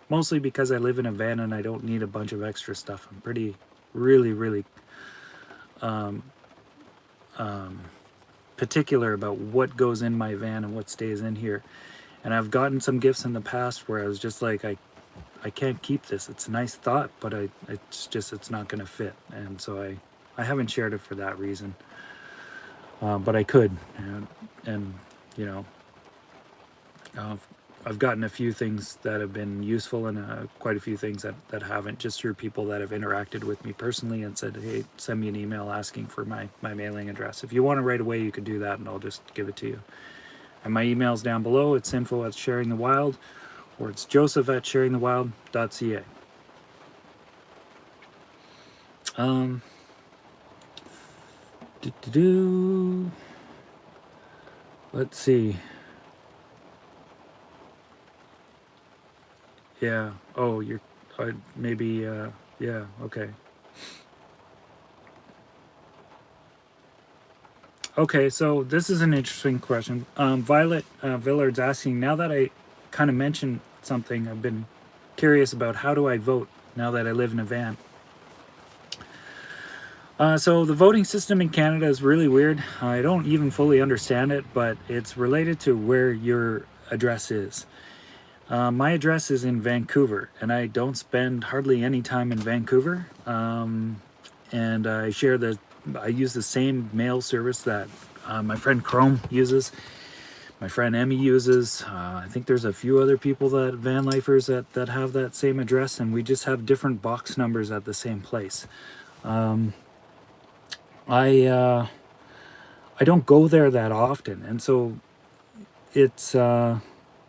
Mostly because I live in a van and I don't need a bunch of extra stuff. I'm pretty, really um, um, particular about what goes in my van and what stays in here. And I've gotten some gifts in the past where I was just like, I can't keep this. It's a nice thought, but it's not going to fit. And so I haven't shared it for that reason. But I could, and you know, uh, I've gotten a few things that have been useful, and quite a few things that haven't, just through people that have interacted with me personally and said, hey, send me an email asking for my mailing address. If you want it right away, you can do that, and I'll just give it to you. And my email's down below. It's info@sharingthewild, or it's joseph@sharingthewild.ca. Um, let's see. Yeah. Oh, you're maybe. Yeah. Okay. Okay. So this is an interesting question. Violet Villard's asking. Now that I kind of mentioned something, I've been curious about how do I vote now that I live in a van. So the voting system in Canada is really weird. I don't even fully understand it, but it's related to where your address is. My address is in Vancouver, and I don't spend hardly any time in Vancouver. And I use the same mail service that my friend Chrome uses, my friend Emmy uses. I think there's a few other people, that van lifers, that have that same address, and we just have different box numbers at the same place. I don't go there that often, and so it's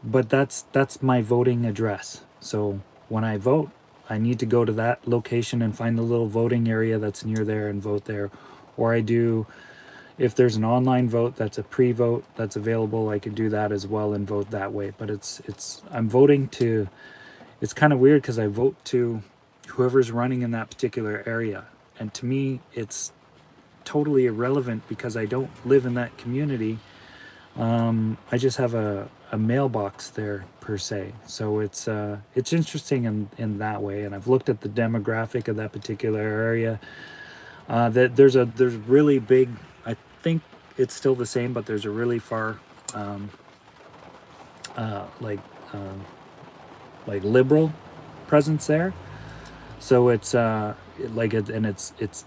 but that's my voting address. So when I vote, I need to go to that location and find the little voting area that's near there and vote there. Or I do, if there's an online vote that's a pre-vote that's available, I can do that as well and vote that way. But I'm voting to, it's kind of weird because I vote to whoever's running in that particular area. And to me, it's totally irrelevant because I don't live in that community. I just have a mailbox there per se, so it's interesting in that way. And I've looked at the demographic of that particular area. That there's really big. I think it's still the same, but there's a really far like liberal presence there. So it's it's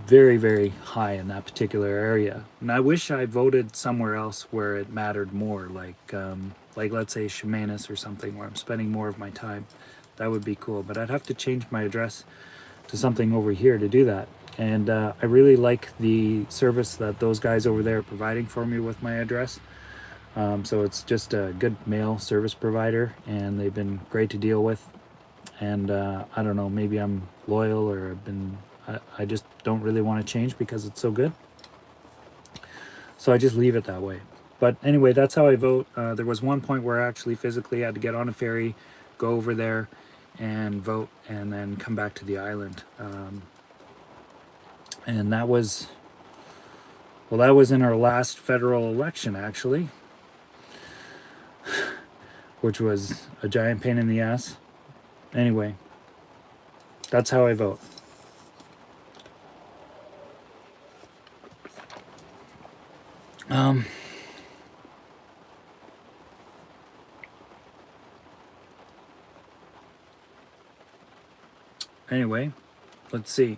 very high in that particular area. And I wish I voted somewhere else where it mattered more, like let's say Chemainus or something, where I'm spending more of my time. That would be cool, but I'd have to change my address to something over here to do that. And I really like the service that those guys over there are providing for me with my address. So it's just a good mail service provider, and they've been great to deal with. And I don't know, maybe I'm loyal, or I just don't really want to change because it's so good. So I just leave it that way. But anyway, that's how I vote. There was one point where I actually physically had to get on a ferry, go over there and vote, and then come back to the island. And that was in our last federal election, actually, which was a giant pain in the ass. Anyway, that's how I vote. Anyway, let's see.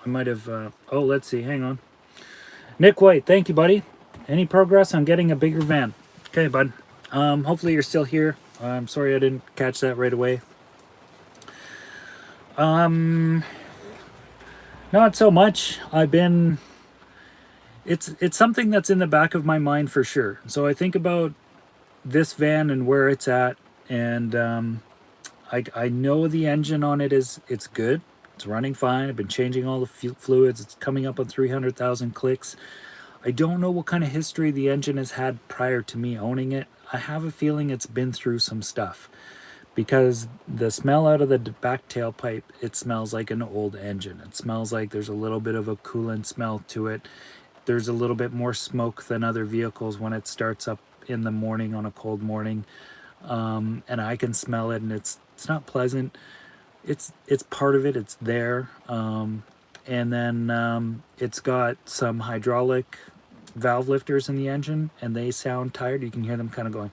I might have, let's see, hang on. Nick White, thank you, buddy. Any progress on getting a bigger van? Okay, bud. Hopefully you're still here. I'm sorry I didn't catch that right away. Um, Not so much. It's something that's in the back of my mind for sure. So I think about this van and where it's at, and I know the engine on it it's good. It's running fine. I've been changing all the fluids. It's coming up on 300,000 clicks. I don't know what kind of history the engine has had prior to me owning it. I have a feeling it's been through some stuff because the smell out of the back tailpipe, it smells like an old engine. It smells like there's a little bit of a coolant smell to it. There's a little bit more smoke than other vehicles when it starts up in the morning on a cold morning, and I can smell it, and it's not pleasant. It's part of it. It's there, and then it's got some hydraulic valve lifters in the engine, and they sound tired. You can hear them kind of going,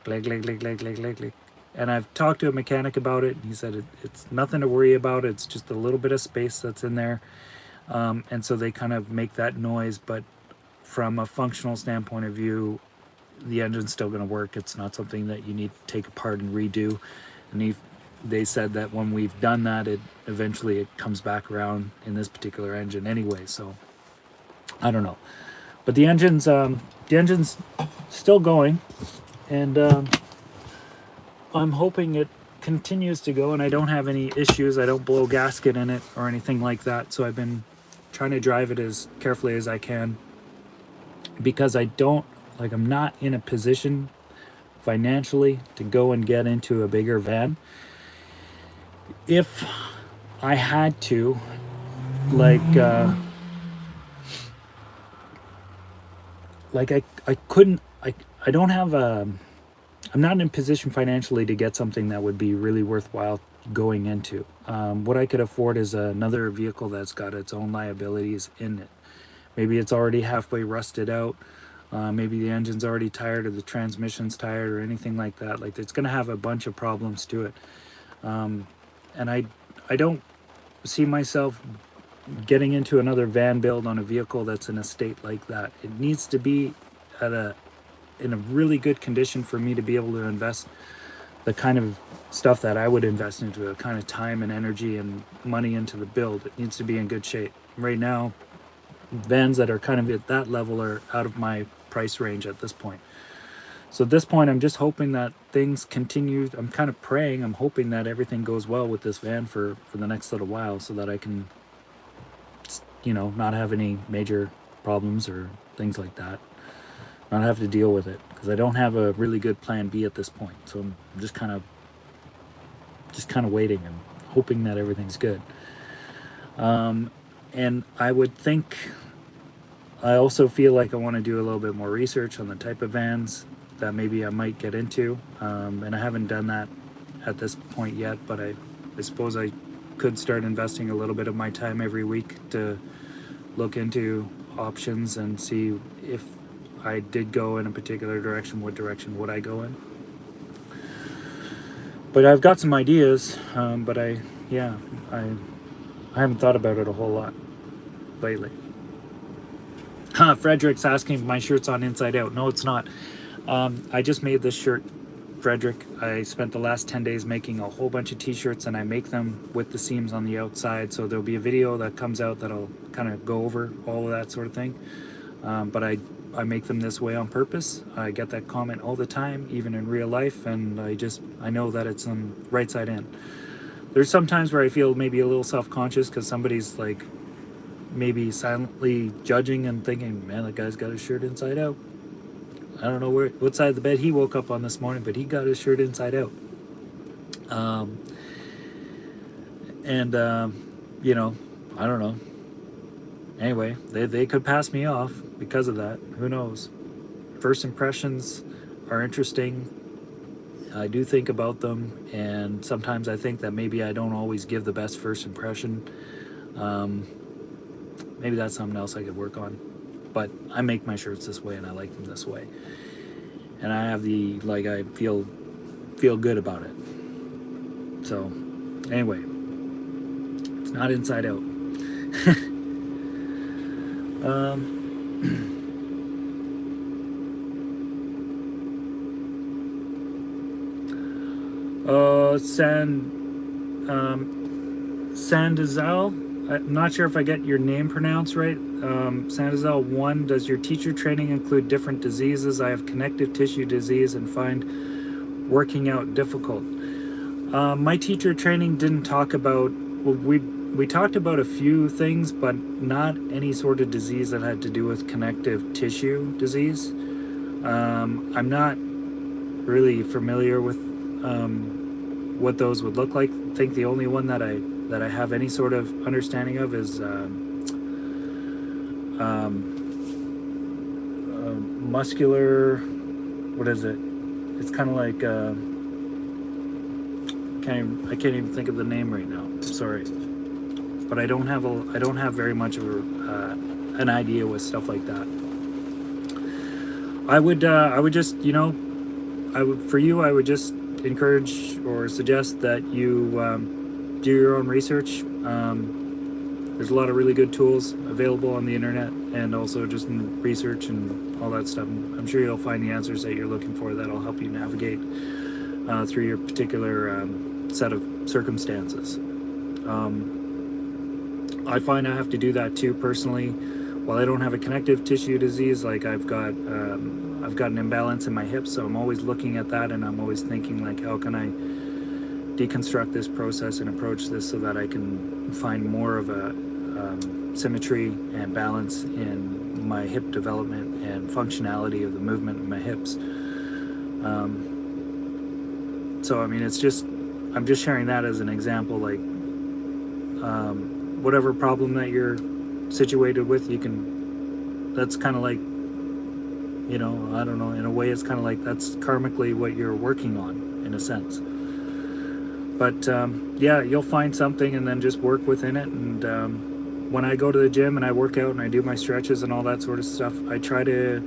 glig glig glig glig glig glig glig. And I've talked to a mechanic about it, and he said it's nothing to worry about. It's just a little bit of space that's in there, and so they kind of make that noise. But from a functional standpoint of view, the engine's still going to work. It's not something that you need to take apart and redo. And they said that when we've done that, it eventually it comes back around in this particular engine anyway. So I don't know, but the engine's still going, and I'm hoping it continues to go, and I don't have any issues. I don't blow gasket in it or anything like that. So I've been trying to drive it as carefully as I can, because I'm not in a position financially to go and get into a bigger van. If I had to, like I couldn't I don't have a I'm not in a position financially to get something that would be really worthwhile going into. What I could afford is another vehicle that's got its own liabilities in it. Maybe it's already halfway rusted out. Maybe the engine's already tired, or the transmission's tired, or anything like that. Like, it's going to have a bunch of problems to it. And I don't see myself getting into another van build on a vehicle that's in a state like that. It needs to be in a really good condition for me to be able to invest the kind of stuff that I would invest into, the kind of time and energy and money into the build. It needs to be in good shape. Right now, vans that are kind of at that level are out of my price range at this point. So at this point, I'm just hoping that things continue. I'm kind of praying, I'm hoping that everything goes well with this van for the next little while, so that I can, not have any major problems or things like that. Not have to deal with it, because I don't have a really good plan B at this point. So I'm just kind of waiting and hoping that everything's good. And I would think, I also feel like I want to do a little bit more research on the type of vans that maybe I might get into. And I haven't done that at this point yet, but I suppose I could start investing a little bit of my time every week to look into options and see if I did go in a particular direction, what direction would I go in. But I've got some ideas, but I haven't thought about it a whole lot lately. Frederick's asking if my shirt's on inside out. No, it's not. I just made this shirt, Frederick. I spent the last 10 days making a whole bunch of t-shirts, and I make them with the seams on the outside. So there'll be a video that comes out that'll kind of go over all of that sort of thing. But I make them this way on purpose. I get that comment all the time, even in real life, and I know that it's on right side in. There's some times where I feel maybe a little self-conscious because somebody's like maybe silently judging and thinking, man, that guy's got his shirt inside out. I don't know what side of the bed he woke up on this morning, but he got his shirt inside out. I don't know. Anyway, they could pass me off because of that. Who knows? First impressions are interesting. I do think about them, and sometimes I think that maybe I don't always give the best first impression. Maybe that's something else I could work on. But I make my shirts this way, and I like them this way. And I have I feel good about it. So, anyway, it's not inside out. Sandozel, I'm not sure if I get your name pronounced right. Sandozel 1, does your teacher training include different diseases? I have connective tissue disease and find working out difficult. My teacher training didn't talk about, well, we talked about a few things, but not any sort of disease that had to do with connective tissue disease. I'm not really familiar with what those would look like. I think the only one that I have any sort of understanding of is muscular. What is it? It's kind of like I can't even think of the name right now. Sorry, but I don't have very much of an idea with stuff like that. I would just, I would just encourage or suggest that you do your own research. There's a lot of really good tools available on the internet, and also just in research and all that stuff. I'm sure you'll find the answers that you're looking for that'll help you navigate through your particular set of circumstances. I find I have to do that too personally. While I don't have a connective tissue disease, like I've got an imbalance in my hips, so I'm always looking at that, and I'm always thinking, like, how can I deconstruct this process and approach this so that I can find more of a symmetry and balance in my hip development and functionality of the movement of my hips. So I mean, I'm just sharing that as an example. Like, whatever problem that you're situated with, that's kind of like, I don't know, in a way it's kind of like that's karmically what you're working on, in a sense. But yeah, you'll find something and then just work within it. And when I go to the gym and I work out and I do my stretches and all that sort of stuff, I try to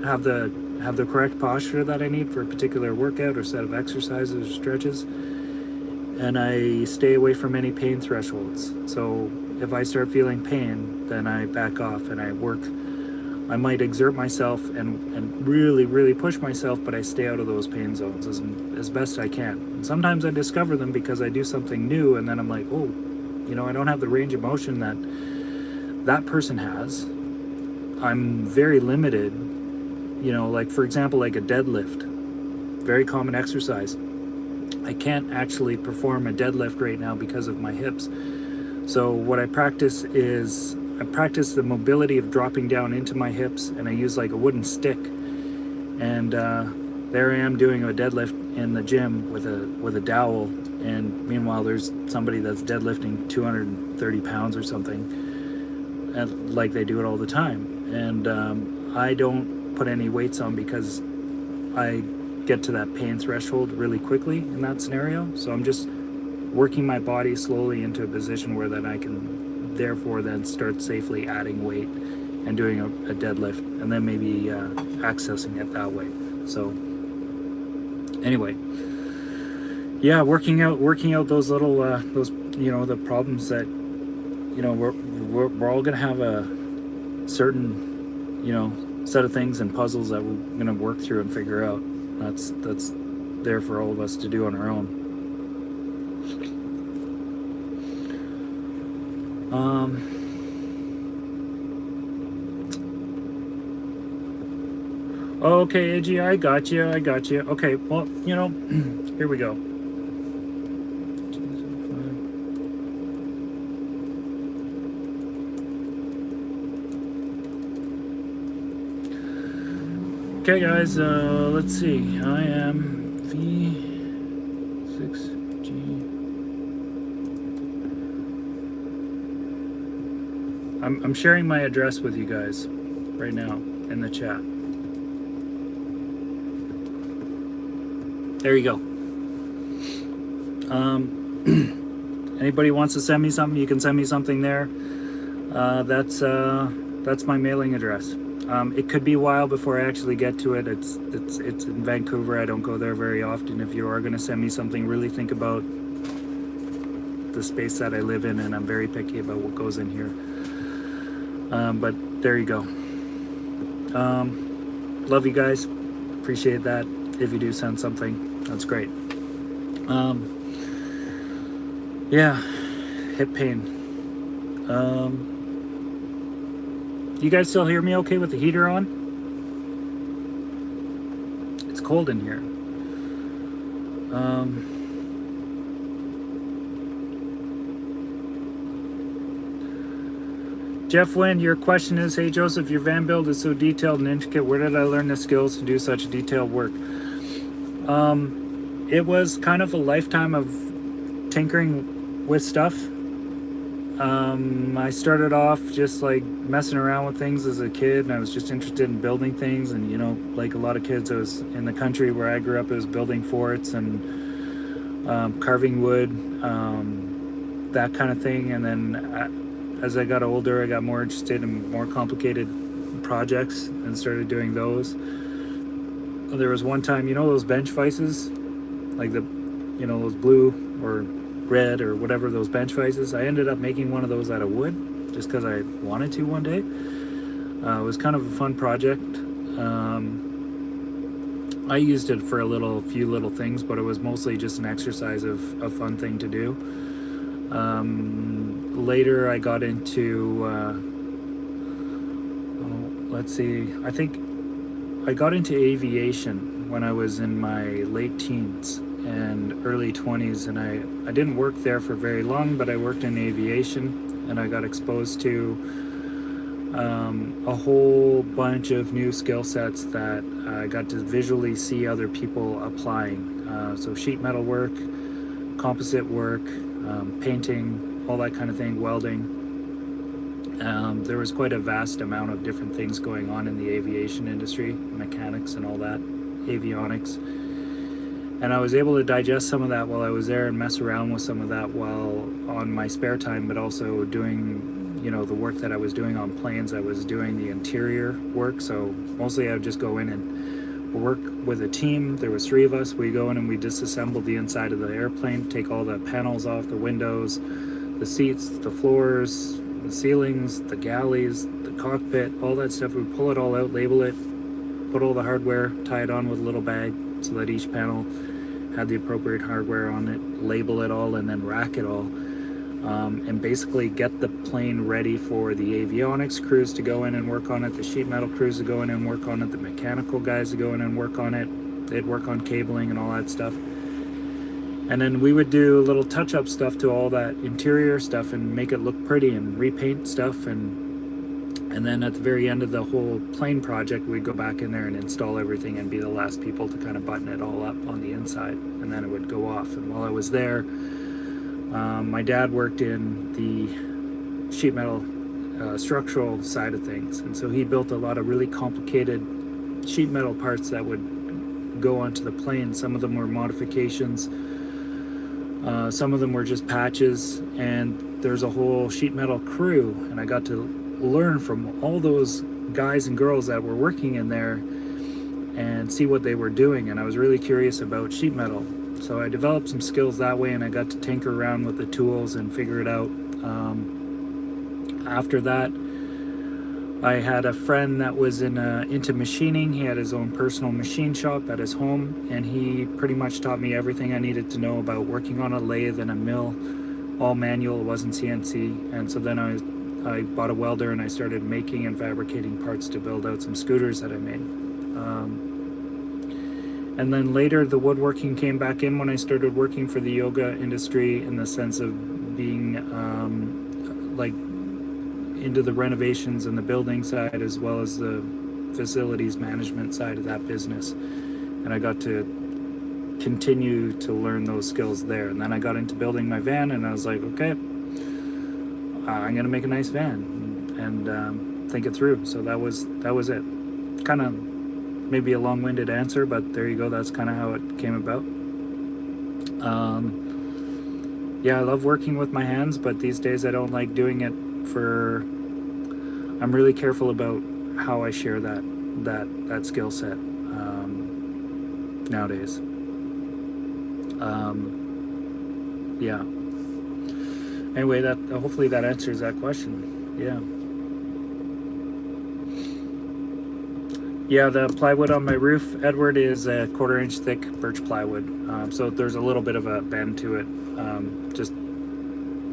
have the correct posture that I need for a particular workout or set of exercises or stretches. And I stay away from any pain thresholds. So if I start feeling pain, then I back off and I work. I might exert myself and really, really push myself, but I stay out of those pain zones as best I can. And sometimes I discover them because I do something new, and then I'm like, oh, I don't have the range of motion that person has. I'm very limited, like, for example, like a deadlift, very common exercise. I can't actually perform a deadlift right now because of my hips. So what I practice is the mobility of dropping down into my hips, and I use like a wooden stick. And there I am doing a deadlift in the gym with a dowel. And meanwhile, there's somebody that's deadlifting 230 pounds or something, and like they do it all the time. And I don't put any weights on because I get to that pain threshold really quickly in that scenario. So I'm just working my body slowly into a position where then I can therefore then start safely adding weight and doing a deadlift, and then maybe accessing it that way. So anyway, yeah, working out those little the problems that we're all gonna have a certain set of things and puzzles that we're gonna work through and figure out. That's there for all of us to do on our own. Okay, Edgy, I got you. Okay, well, here we go. Okay, guys, let's see. I am V6G. I'm sharing my address with you guys right now in the chat. There you go. Anybody wants to send me something, you can send me something there. That's my mailing address. It could be a while before I actually get to it. It's in Vancouver. I don't go there very often. If you are going to send me something, really think about the space that I live in, and I'm very picky about what goes in here. But there you go. Love you guys. Appreciate that. If you do send something, that's great. Yeah, hip pain. You guys still hear me okay with the heater on? It's cold in here. Jeff Wynn, your question is, hey Joseph, your van build is so detailed and intricate. Where did I learn the skills to do such detailed work? It was kind of a lifetime of tinkering with stuff. I started off just like messing around with things as a kid, and I was just interested in building things. And you know, like a lot of kids, I was in the country where I grew up. I was building forts and carving wood, that kind of thing. And then as I got older, I got more interested in more complicated projects and started doing those. There was one time, you know, those bench vices, like the, you know, those blue or red or whatever those bench vices. I ended up making one of those out of wood just because I wanted to one day. It was kind of a fun project. I used it for a few little things, but it was mostly just an exercise of a fun thing to do. Later I got into, let's see, I think I got into aviation when I was in my late teens and early 20s, and I didn't work there for very long, but I worked in aviation, and I got exposed to a whole bunch of new skill sets that I got to visually see other people applying. So sheet metal work, composite work, painting, all that kind of thing, welding. There was quite a vast amount of different things going on in the aviation industry, mechanics and all that, avionics. And I was able to digest some of that while I was there and mess around with some of that while on my spare time, but also doing, you know, the work that I was doing on planes. I was doing the interior work, so mostly I would just go in and work with a team. There was 3 of us. We go in and we disassemble the inside of the airplane, take all the panels off, the windows, the seats, the floors, the ceilings, the galleys, the cockpit, all that stuff. We pull it all out, label it, put all the hardware, tie it on with a little bag so that each panel had the appropriate hardware on it, label it all, and then rack it all. And basically get the plane ready for the avionics crews to go in and work on it, the sheet metal crews to go in and work on it, the mechanical guys to go in and work on it. They'd work on cabling and all that stuff. And then we would do little touch-up stuff to all that interior stuff and make it look pretty and repaint stuff. And then at the very end of the whole plane project, we'd go back in there and install everything and be the last people to kind of button it all up on the inside. And then it would go off. And while I was there, my dad worked in the sheet metal structural side of things. And so he built a lot of really complicated sheet metal parts that would go onto the plane. Some of them were modifications. Some of them were just patches, and there's a whole sheet metal crew, and I got to learn from all those guys and girls that were working in there and see what they were doing, and I was really curious about sheet metal. So I developed some skills that way, and I got to tinker around with the tools and figure it out. After that, I had a friend that was into machining. He had his own personal machine shop at his home, and he pretty much taught me everything I needed to know about working on a lathe and a mill, all manual, it wasn't CNC. And so then I bought a welder and I started making and fabricating parts to build out some scooters that I made. And then later the woodworking came back in when I started working for the yoga industry, in the sense of being like into the renovations and the building side, as well as the facilities management side of that business. And I got to continue to learn those skills there. And then I got into building my van, and I was like, okay, I'm gonna make a nice van and think it through. So that was it. Kind of maybe a long-winded answer, but there you go. That's kind of how it came about. Yeah, I love working with my hands, but these days I don't like doing it I'm really careful about how I share that skill set nowadays. Yeah. Anyway, hopefully that answers that question. Yeah, the plywood on my roof, Edward, is a 1/4 inch thick birch plywood. So there's a little bit of a bend to it. Just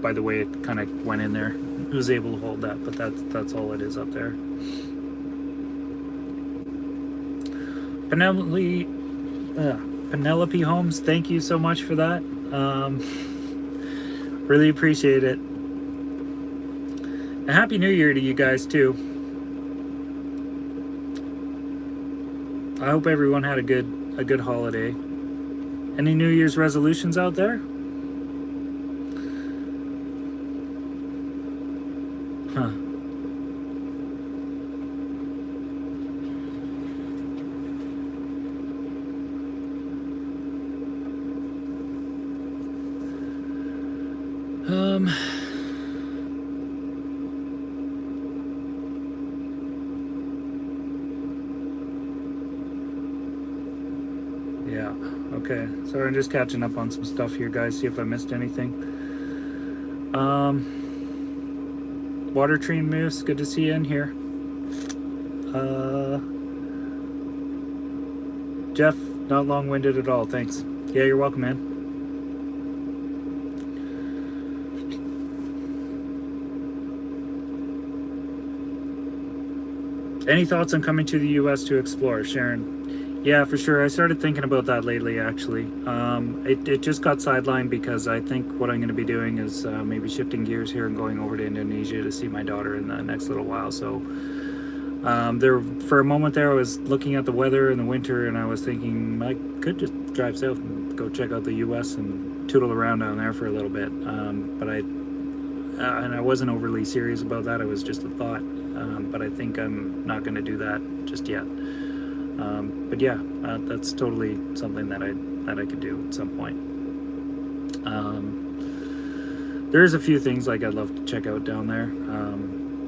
by the way it kind of went in there. It was able to hold that, but that's all it is up there. Penelope Holmes, thank you so much for that. Really appreciate it. And Happy New Year to you guys too. I hope everyone had a good holiday. Any New Year's resolutions out there? Huh. Yeah, okay. Sorry, I'm just catching up on some stuff here, guys. See if I missed anything. Water Tree Moose, good to see you in here. Jeff, not long-winded at all, thanks. Yeah, you're welcome, man. Any thoughts on coming to the US to explore, Sharon? Yeah, for sure. I started thinking about that lately, actually. It just got sidelined because I think what I'm going to be doing is maybe shifting gears here and going over to Indonesia to see my daughter in the next little while. So for a moment there, I was looking at the weather in the winter, and I was thinking I could just drive south and go check out the US and tootle around down there for a little bit. But I wasn't overly serious about that. It was just a thought. But I think I'm not going to do that just yet. But yeah, that's totally something that I could do at some point. There's a few things like I'd love to check out down there.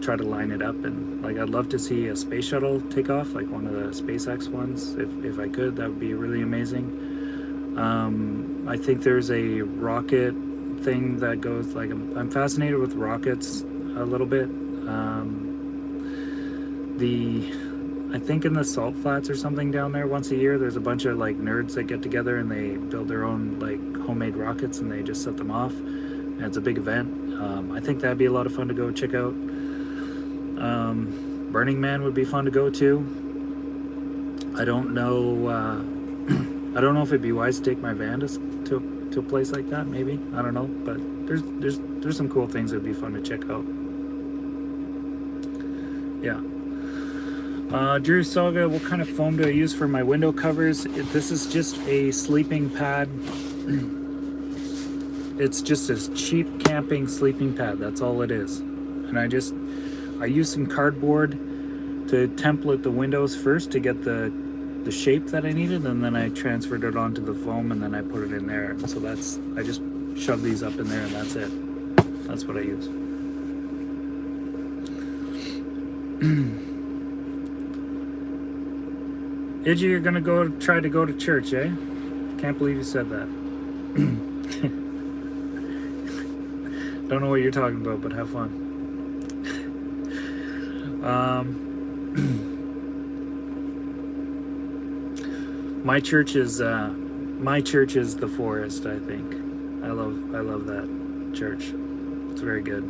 Try to line it up, and like I'd love to see a space shuttle take off, like one of the SpaceX ones. If I could, that would be really amazing. I think there's a rocket thing that goes like I'm fascinated with rockets a little bit. I think in the salt flats or something down there once a year, there's a bunch of like nerds that get together and they build their own like homemade rockets and they just set them off. And it's a big event. I think that'd be a lot of fun to go check out. Burning Man would be fun to go to. I don't know. I don't know if it'd be wise to take my van to a place like that. Maybe, I don't know. But there's some cool things that'd be fun to check out. Yeah. Drew Saga, what kind of foam do I use for my window covers? This is just a sleeping pad. It's just a cheap camping sleeping pad. That's all it is. And I use some cardboard to template the windows first to get the shape that I needed, and then I transferred it onto the foam, and then I put it in there. And so I just shove these up in there, and that's it. That's what I use. Idgie, you're gonna try to go to church, eh? Can't believe you said that. Don't know what you're talking about, but have fun. My church is the forest. I think I love that church. It's very good.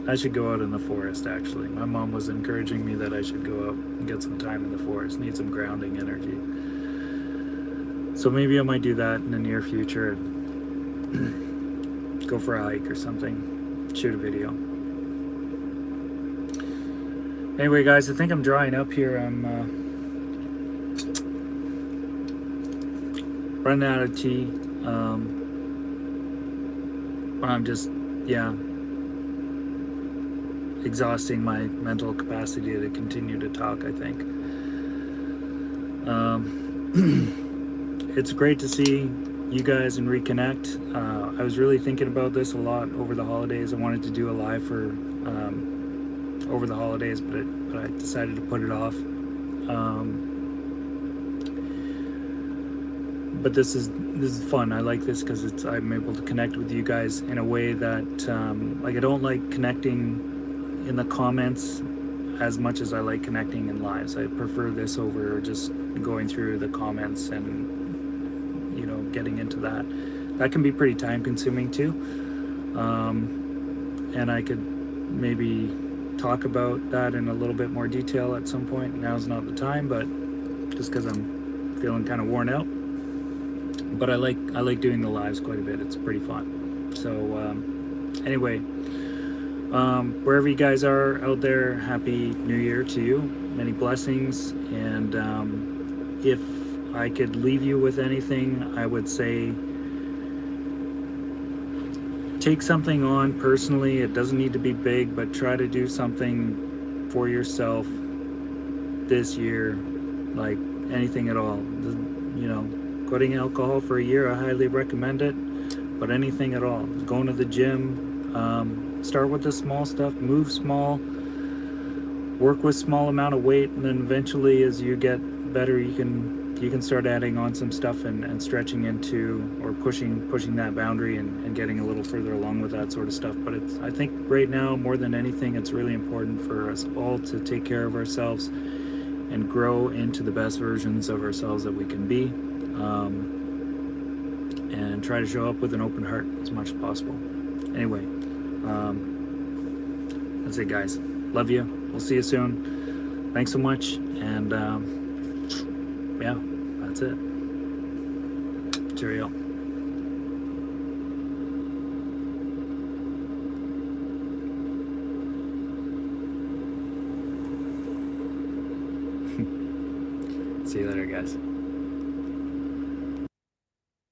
I should go out in the forest, actually. My mom was encouraging me that I should go out and get some time in the forest, need some grounding energy. So maybe I might do that in the near future and go for a hike or something, shoot a video. Anyway, guys, I think I'm drying up here. I'm running out of tea. I'm just, yeah, exhausting my mental capacity to continue to talk, I think. It's great to see you guys and reconnect. I was really thinking about this a lot over the holidays. I wanted to do a live for over the holidays, but I decided to put it off. But this is fun. I like this because I'm able to connect with you guys in a way that like I don't like connecting in the comments as much as I like connecting in lives. I prefer this over just going through the comments and, you know, getting into that. that can be pretty time consuming too. And I could maybe talk about that in a little bit more detail at some point. Now's not the time, but just because I'm feeling kind of worn out. But I like doing the lives quite a bit. It's pretty fun. So anyway, wherever you guys are out there, happy New Year to you. Many blessings. And if I could leave you with anything, I would say take something on personally. It doesn't need to be big, but try to do something for yourself this year, like anything at all. You know, quitting alcohol for a year, I highly recommend it. But anything at all, going to the gym, start with the small stuff, move small, work with small amount of weight, and then eventually, as you get better, you can start adding on some stuff and stretching into or pushing that boundary and getting a little further along with that sort of stuff. But I think right now, more than anything, it's really important for us all to take care of ourselves and grow into the best versions of ourselves that we can be, and try to show up with an open heart as much as possible. Anyway, that's it, guys. Love you. We'll see you soon. Thanks so much. And yeah, that's it. Cheerio. See you later, guys.